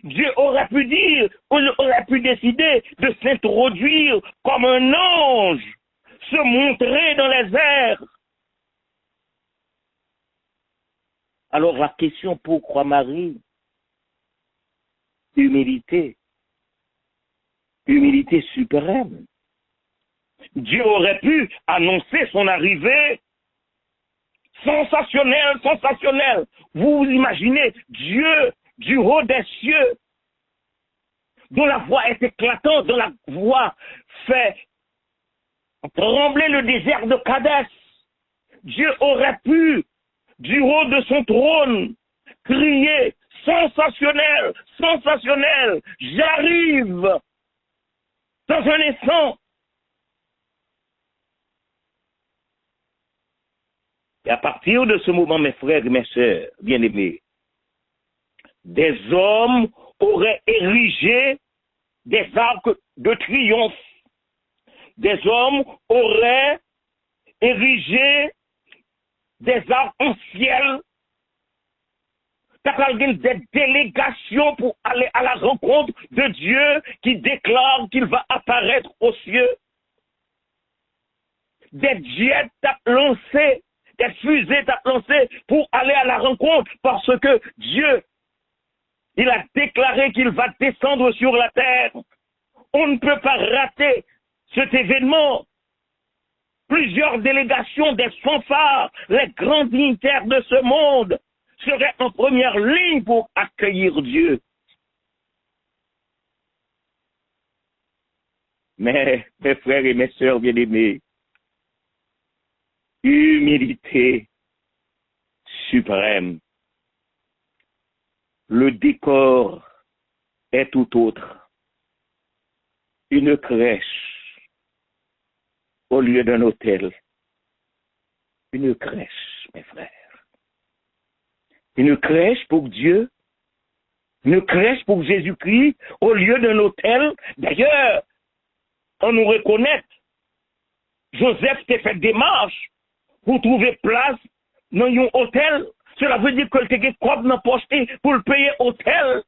Dieu aurait pu dire, aurait pu décider de s'introduire comme un ange, se montrer dans les airs. Alors la question, pourquoi Marie? Humilité. Humilité suprême. Dieu aurait pu annoncer son arrivée sensationnelle, sensationnelle. Vous vous imaginez Dieu du haut des cieux, dont la voix est éclatante, dont la voix fait trembler le désert de Kadès. Dieu aurait pu, du haut de son trône, crier sensationnel, sensationnel, j'arrive dans un instant. Et à partir de ce moment, mes frères et mes sœurs, bien-aimés, des hommes auraient érigé des arcs de triomphe. Des hommes auraient érigé des arcs en ciel. Des délégations pour aller à la rencontre de Dieu qui déclare qu'il va apparaître aux cieux. Des jets lancés, des fusées lancées pour aller à la rencontre parce que Dieu, il a déclaré qu'il va descendre sur la terre. On ne peut pas rater cet événement. Plusieurs délégations des fanfares, les grands dignitaires de ce monde seraient en première ligne pour accueillir Dieu. Mais, mes frères et mes sœurs bien-aimés, humilité suprême. Le décor est tout autre. Une crèche au lieu d'un hôtel. Une crèche, mes frères. Une crèche pour Dieu. Une crèche pour Jésus-Christ au lieu d'un hôtel. D'ailleurs, on nous reconnaît. Joseph s'est fait démarche pour trouver place dans un hôtel. Cela veut dire que le tégué quoi n'a pas acheté pour le payer hôtel.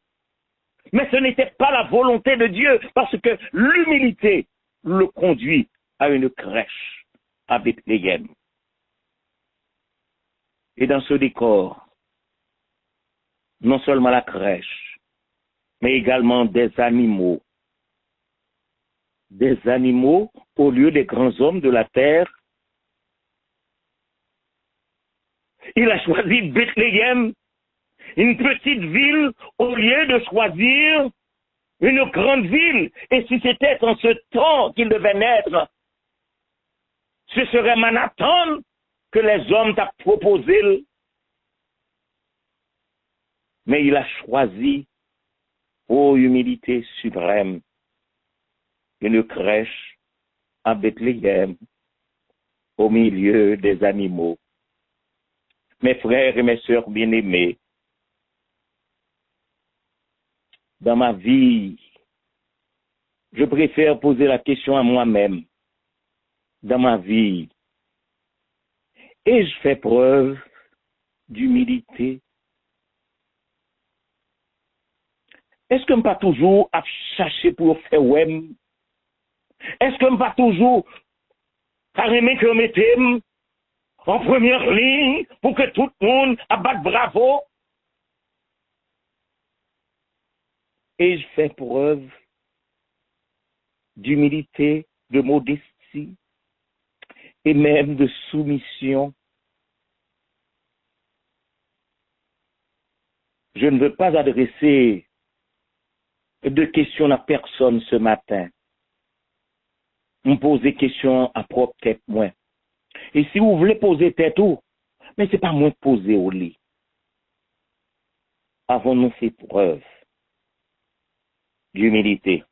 Mais ce n'était pas la volonté de Dieu parce que l'humilité le conduit à une crèche à Bethléem. Et dans ce décor, non seulement la crèche, mais également des animaux. Des animaux au lieu des grands hommes de la terre. Il a choisi Bethléem. une petite ville au lieu de choisir une grande ville. Et si c'était en ce temps qu'il devait naître, ce serait Manhattan que les hommes t'ont proposé. Mais il a choisi, ô humilité suprême, une crèche à Bethléem, au milieu des animaux. Mes frères et mes sœurs bien-aimés, dans ma vie, je préfère poser la question à moi-même. Dans ma vie, ai-je fait preuve d'humilité? Est-ce que je pas toujours à chercher pour faire ouem? Est-ce que je pas toujours carrément que je mette en première ligne pour que tout le monde abatte bravo? Ai-je fait preuve d'humilité, de modestie et même de soumission? Je ne veux pas adresser de questions à personne ce matin. On pose des questions à propre tête moi. Et si vous voulez poser tête tout, mais c'est pas moi de poser au lit. Avons-nous fait preuve d'humilité?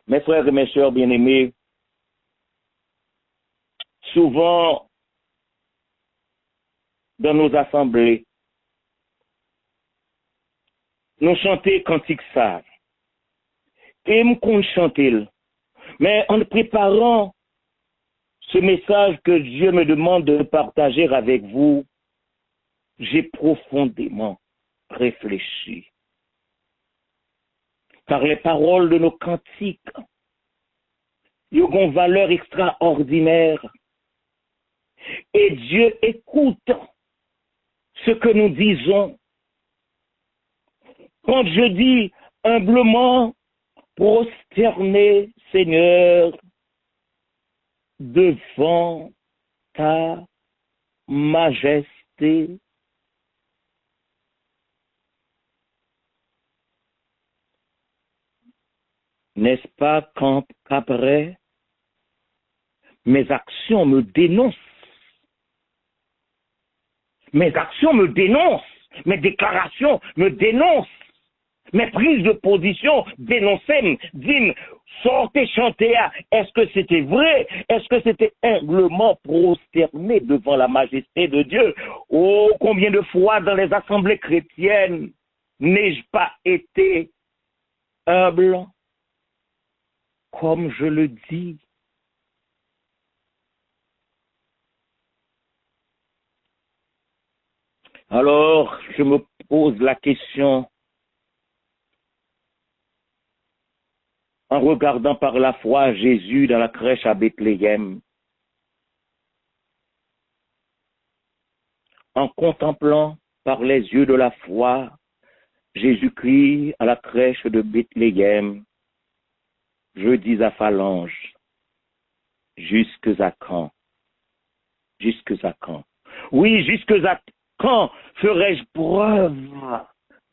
Mes frères et mes sœurs bien-aimés, souvent dans nos assemblées, nous chantons cantiques ça. Et nous comptons chanter. Mais en préparant ce message que Dieu me demande de partager avec vous, j'ai profondément réfléchi. Car les paroles de nos cantiques, ils ont une valeur extraordinaire. Et Dieu écoute ce que nous disons. Quand je dis humblement, prosterné, Seigneur, devant ta majesté, n'est-ce pas qu'après, mes actions me dénoncent? Mes actions me dénoncent, mes déclarations me dénoncent, mes prises de position dénonçaient, disent, sortez chanter, est-ce que c'était vrai? Est-ce que c'était humblement prosterné devant la majesté de Dieu? Oh, combien de fois dans les assemblées chrétiennes n'ai-je pas été humble, comme je le dis? Alors, je me pose la question, en regardant par la foi Jésus dans la crèche à Bethléem, en contemplant par les yeux de la foi Jésus-Christ à la crèche de Bethléem, je dis à Phalange, jusque à quand? Jusque à quand? Oui, jusque à quand ferai-je preuve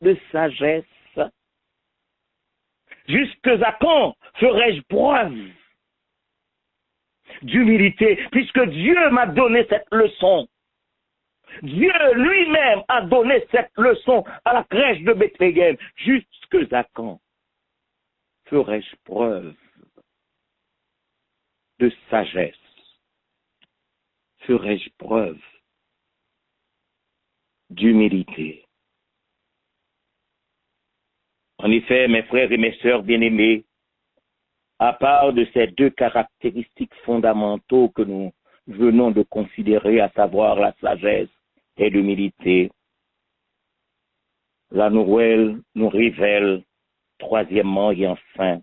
de sagesse? Jusque à quand ferai-je preuve d'humilité, puisque Dieu m'a donné cette leçon? Dieu lui-même a donné cette leçon à la crèche de Bethléem. Jusque à quand ferai-je preuve de sagesse? Ferai-je preuve d'humilité? En effet, mes frères et mes sœurs bien-aimés, à part de ces deux caractéristiques fondamentaux que nous venons de considérer, à savoir la sagesse et l'humilité, la nouvelle nous révèle, troisièmement et enfin,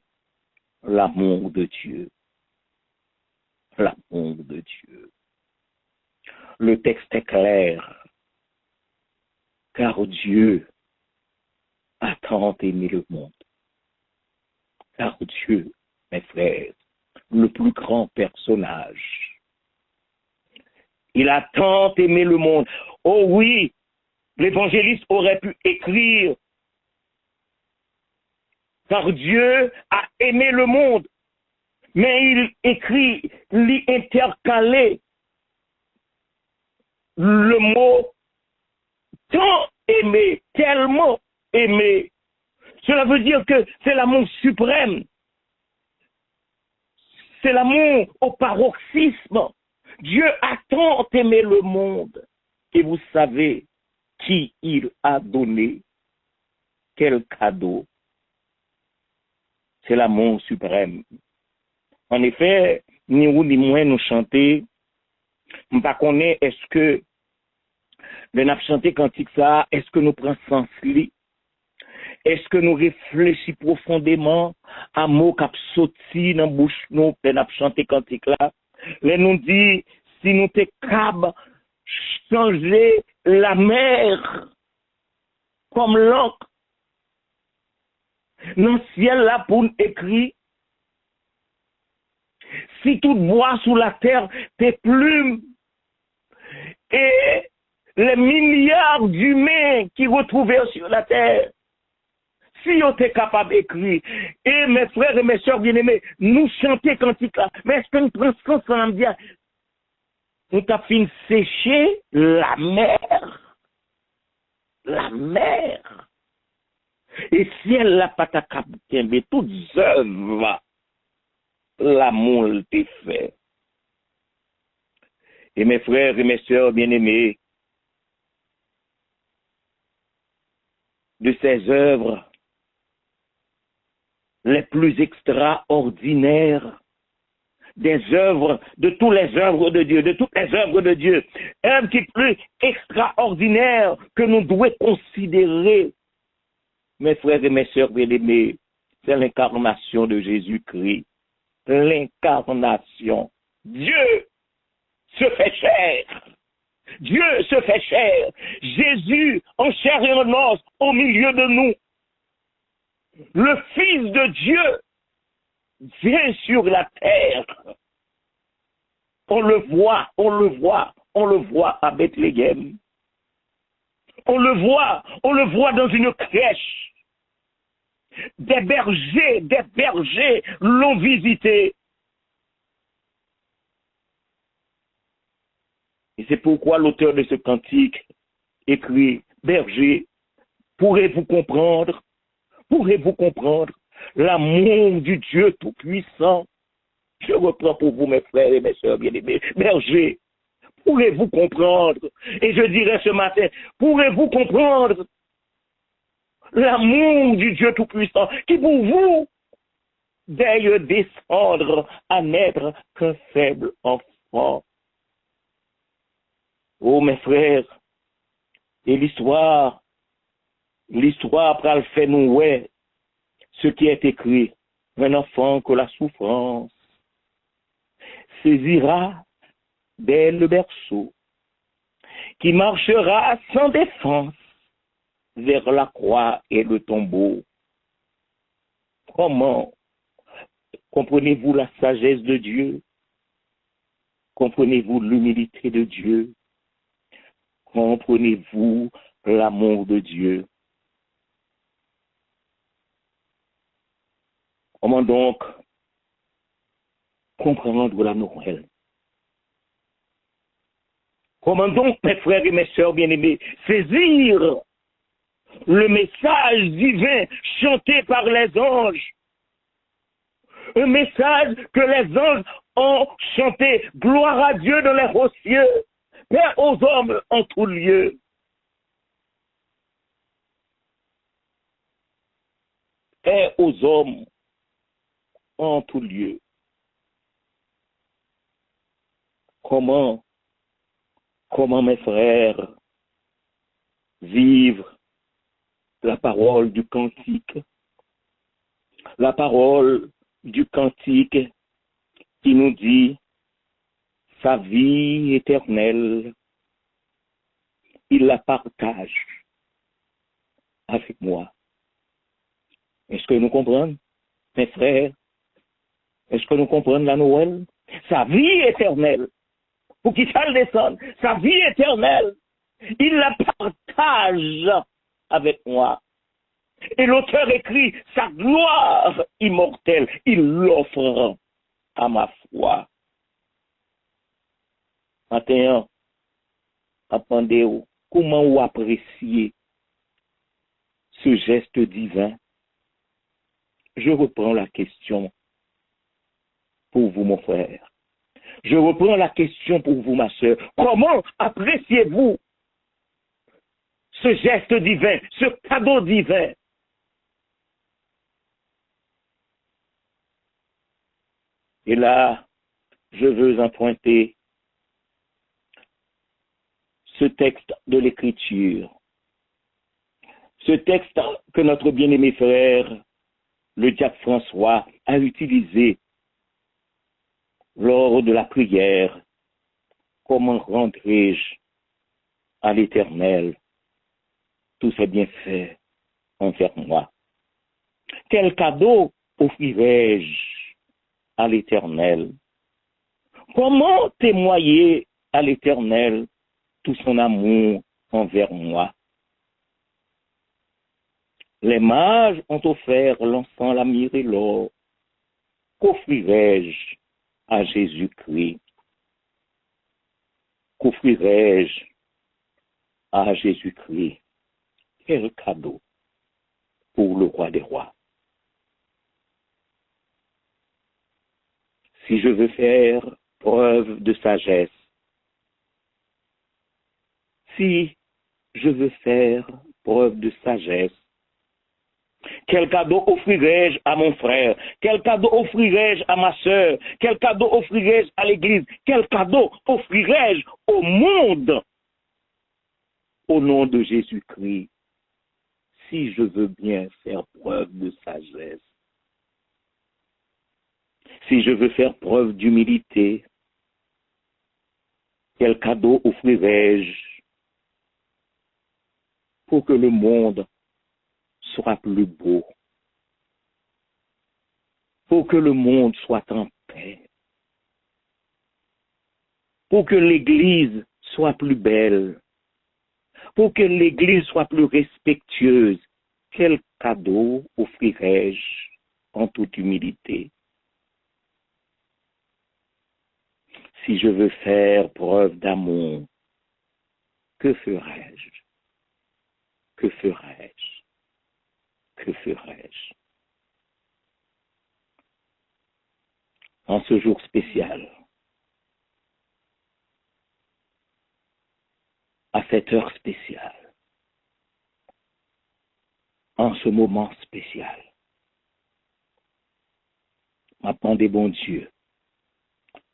l'amour de Dieu. L'amour de Dieu. Le texte est clair, car Dieu a tant aimé le monde. Car Dieu, mes frères, le plus grand personnage, il a tant aimé le monde. Oh oui, l'évangéliste aurait pu écrire, car Dieu a aimé le monde, mais il écrit, il intercalé le mot tant aimé, tellement aimé. Cela veut dire que c'est l'amour suprême. C'est l'amour au paroxysme. Dieu a tant aimé le monde. Et vous savez qui il a donné. Quel cadeau. C'est l'amour suprême. En effet, ni vous ni moi nous chanter. Je ne sais pas est-ce que nous avons chanté cantique ça, est-ce que nous prenons sens li? Est-ce que nous réfléchissons profondément à mots qui sorti dans la bouche nous, nous avons chanté cantique là? Là nous dit, si nous sommes capables changer la mer comme l'encre, dans le ciel là pour nous écrire, si tout bois sous la terre, tes plumes, et les milliards d'humains qui retrouvaient sur la terre, si on était capable d'écrire, et mes frères et mes sœurs bien-aimés, nous chanter cantique là, mais est-ce que nous prenons ce qu'on dit, nous avons fini sécher la mer. La mer. Et si elle n'a pas ta capitale, mais toutes œuvres, l'amour t'est fait. Et mes frères et mes sœurs bien-aimés, de ces œuvres les plus extraordinaires, des œuvres, de toutes les œuvres de Dieu, de toutes les œuvres de Dieu, œuvre qui est plus extraordinaire que nous devons considérer, mes frères et mes sœurs bien-aimés, c'est l'incarnation de Jésus-Christ. L'incarnation. Dieu se fait chair. Dieu se fait chair. Jésus en chair et en os au milieu de nous. Le Fils de Dieu vient sur la terre. On le voit à Bethléem. On le voit dans une crèche. Des bergers l'ont visité. Et c'est pourquoi l'auteur de ce cantique écrit, berger, pourrez-vous comprendre l'amour du Dieu Tout-Puissant? Je reprends pour vous, mes frères et mes sœurs bien-aimés. Berger, pourrez-vous comprendre? Et je dirais ce matin, pourrez-vous comprendre l'amour du Dieu Tout-Puissant qui pour vous d'ailleurs descendre à n'être qu'un faible enfant? Oh mes frères, et l'histoire pral fait nous ouais ce qui est écrit, un enfant que la souffrance saisira dès le berceau, qui marchera sans défense vers la croix et le tombeau. Comment comprenez-vous la sagesse de Dieu? Comprenez-vous l'humilité de Dieu? Comprenez-vous l'amour de Dieu? Comment donc comprendre la Noël? Comment donc, mes frères et mes sœurs bien-aimés, saisir le message divin chanté par les anges? Un message que les anges ont chanté. Gloire à Dieu dans les hauts cieux, paix aux hommes en tout lieu. Paix aux hommes en tout lieu. Comment, mes frères, vivre la parole du cantique? La parole du cantique qui nous dit sa vie éternelle, il la partage avec moi. Est-ce que nous comprenons, mes frères? Est-ce que nous comprenons la Noël? Sa vie éternelle, pour qu'il fasse descendre, sa vie éternelle, il la partage partage avec moi. Et l'auteur écrit sa gloire immortelle. Il l'offre à ma foi. Maintenant, attendez-vous. Comment vous appréciez ce geste divin? Je reprends la question pour vous, mon frère. Je reprends la question pour vous, ma soeur. Comment appréciez-vous ce geste divin, ce cadeau divin? Et là, je veux emprunter ce texte de l'Écriture. Ce texte que notre bien-aimé frère, le diacre François, a utilisé lors de la prière. Comment rendrai-je à l'Éternel tous ses bienfaits envers moi? Quel cadeau offrirai-je à l'Éternel? Comment témoigner à l'Éternel tout son amour envers moi? Les mages ont offert l'encens, la myrrhe et l'or. Qu'offrirai-je à Jésus-Christ? Qu'offrirai-je à Jésus-Christ? Quel cadeau pour le roi des rois. Si je veux faire preuve de sagesse, si je veux faire preuve de sagesse, quel cadeau offrirai-je à mon frère? Quel cadeau offrirai-je à ma sœur? Quel cadeau offrirai-je à l'Église? Quel cadeau offrirai-je au monde? Au nom de Jésus-Christ, si je veux bien faire preuve de sagesse, si je veux faire preuve d'humilité, quel cadeau offrirai-je pour que le monde soit plus beau, pour que le monde soit en paix, pour que l'Église soit plus belle, pour que l'Église soit plus respectueuse? Quel cadeau offrirai-je en toute humilité? Si je veux faire preuve d'amour, que ferai-je? Que ferai-je? Que ferai-je? En ce jour spécial, à cette heure spéciale, en ce moment spécial, m'attendez, bon Dieu,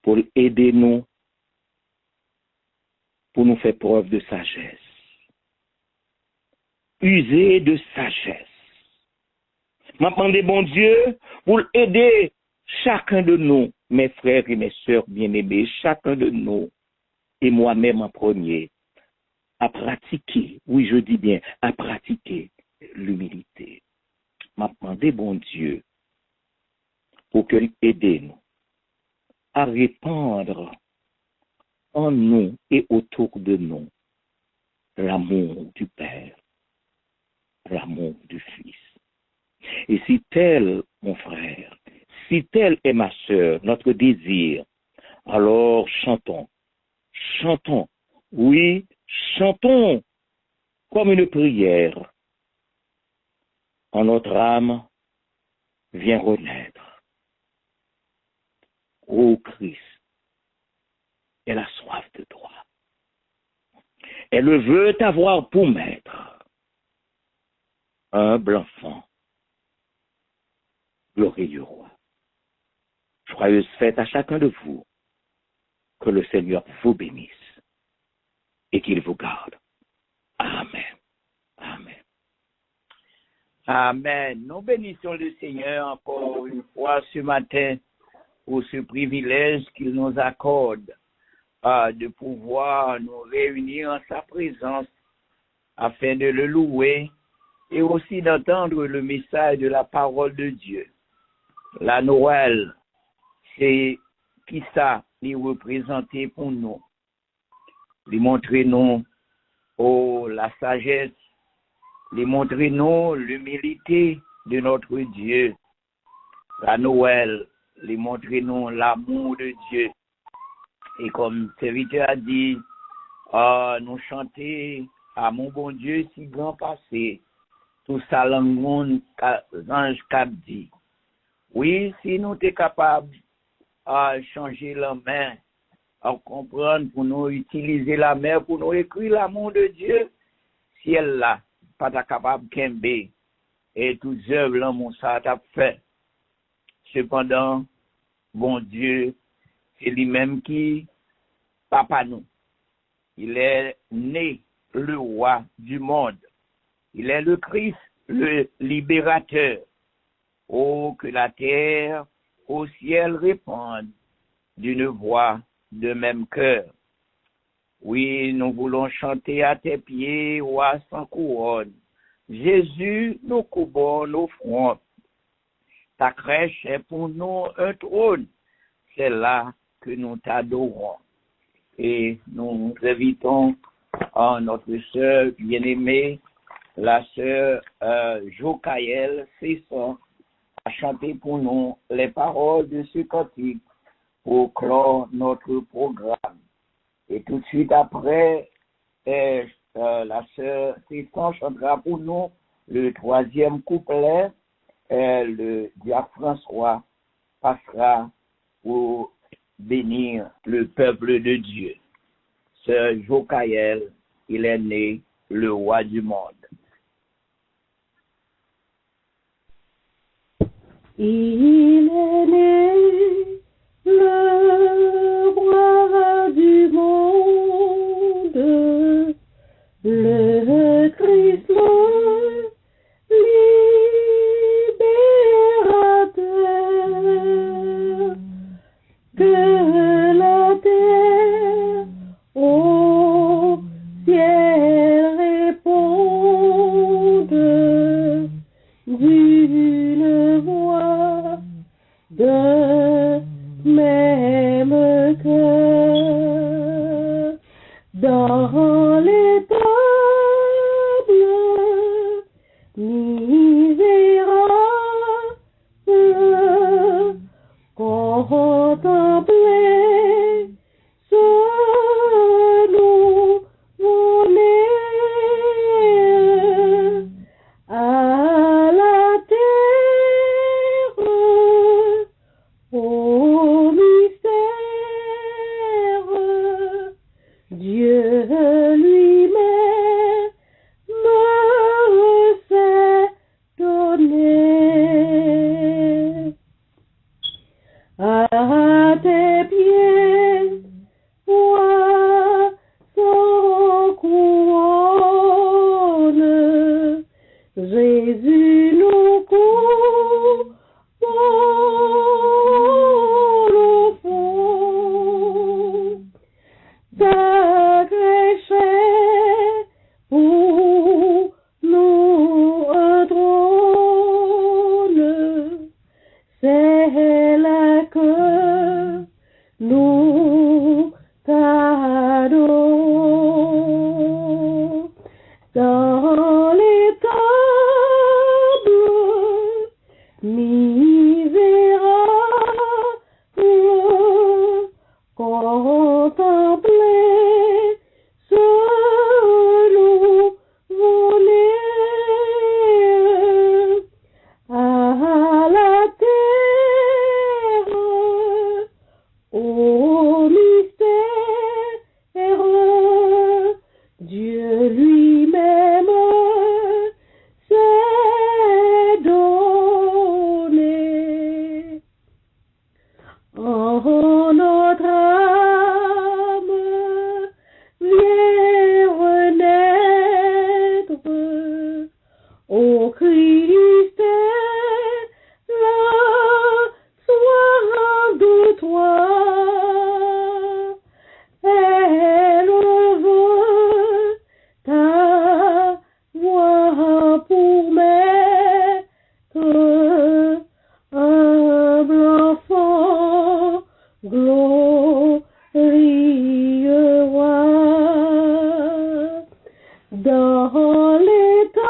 pour aider nous, pour nous faire preuve de sagesse. User de sagesse. M'attendez, bon Dieu, pour aider chacun de nous, mes frères et mes sœurs bien-aimés, chacun de nous, et moi-même en premier, à pratiquer, oui je dis bien, à pratiquer l'humilité. M'attendez, bon Dieu, pour que aidez-nous à répandre en nous et autour de nous l'amour du Père, l'amour du Fils. Et si tel, mon frère, si tel est ma sœur, notre désir, alors chantons, chantons, oui, chantons comme une prière. En notre âme vient renaître. Ô Christ, elle a soif de toi. Elle veut avoir pour maître un humble enfant, glorieux roi. Joyeuse fête à chacun de vous. Que le Seigneur vous bénisse et qu'il vous garde. Amen. Amen. Amen. Nous bénissons le Seigneur encore une fois ce matin pour ce privilège qu'il nous accorde de pouvoir nous réunir en sa présence afin de le louer et aussi d'entendre le message de la parole de Dieu. La Noël, c'est qui ça, les représenter pour nous, lui montrer nous Oh, la sagesse, les montrer nous l'humilité de notre Dieu. La Noël, les montrer nous l'amour de Dieu. Et comme serviteur a dit, nous chanter à mon bon Dieu si grand passé, tout ça l'ange cap dit. Oui, si nous sommes capables de changer la main, à comprendre pour nous utiliser la main, pour nous écrire l'amour de Dieu, si elle là, pas capable de kembe, et toutes œuvres l'amour ça t'a fait. Cependant, bon Dieu, c'est lui-même qui, papa nous. Il est né le roi du monde. Il est le Christ, le libérateur. Oh, que la terre au ciel répondent d'une voix de même cœur. Oui, nous voulons chanter à tes pieds, roi sans couronne. Jésus, nous courbons nos fronts. Ta crèche est pour nous un trône. C'est là que nous t'adorons. Et nous invitons notre sœur bien-aimée, la sœur Jokaël Cesson, à chanter pour nous les paroles de ce cantique pour clore notre programme. Et tout de suite après, la sœur Cesson chantera pour nous le 3e couplet. Le diacre François passera pour bénir le peuple de Dieu. Sœur Jokaël, il est né le roi du monde. Il est né le roi du monde, le Christ libérateur, que la terre au ciel réponde d'une voix de même cœur. Dans les temps dans l'état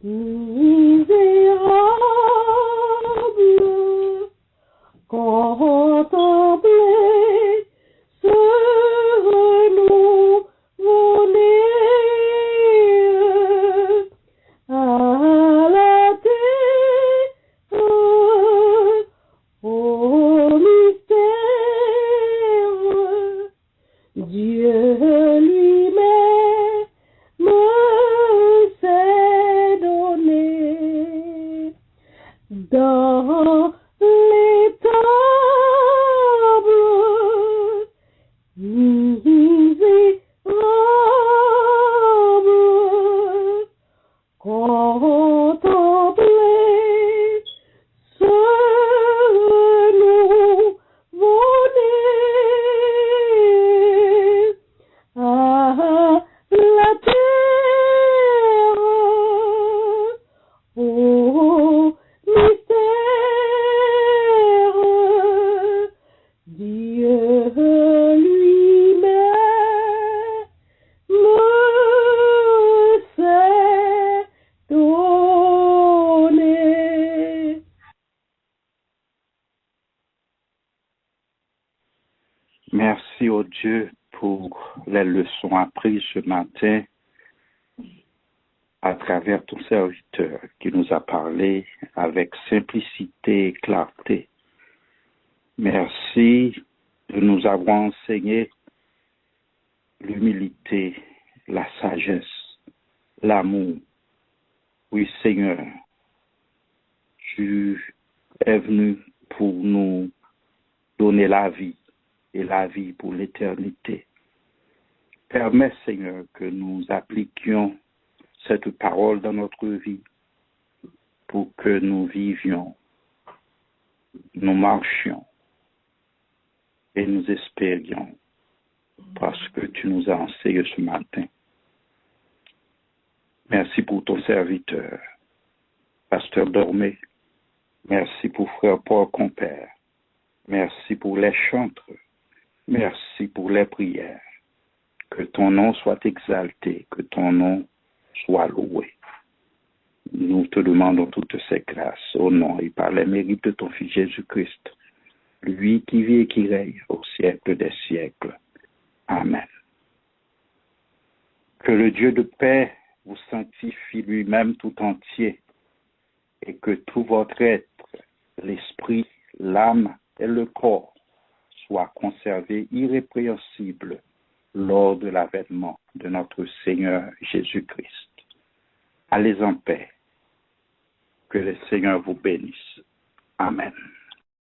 misérable, contempler ce nouveau-né à la terre, au mystère, Dieu lui-même s'est donné dans l'étable misérable, contempler ce nouveau-né à la terre, au mystère, Dieu lui-même s'est donné. Merci au Dieu pour les leçons apprises ce matin à travers ton serviteur qui nous a parlé avec simplicité et clarté. Merci de nous avoir enseigné l'humilité, la sagesse, l'amour. Oui, Seigneur, tu es venu pour nous donner la vie et la vie pour l'éternité. Permets, Seigneur, que nous appliquions cette parole dans notre vie pour que nous vivions, nous marchions et nous espérions parce que tu nous as enseigné ce matin. Merci pour ton serviteur, Pasteur Dormé. Merci pour Frère Paul Compère. Merci pour les chantres. Merci pour les prières. Que ton nom soit exalté, que ton nom soit loué. Nous te demandons toutes ces grâces au nom et par les mérites de ton Fils Jésus-Christ, lui qui vit et qui règne au siècle des siècles. Amen. Que le Dieu de paix vous sanctifie lui-même tout entier et que tout votre être, l'esprit, l'âme et le corps soient conservés irrépréhensibles lors de l'avènement de notre Seigneur Jésus-Christ. Allez en paix. Que le Seigneur vous bénisse. Amen.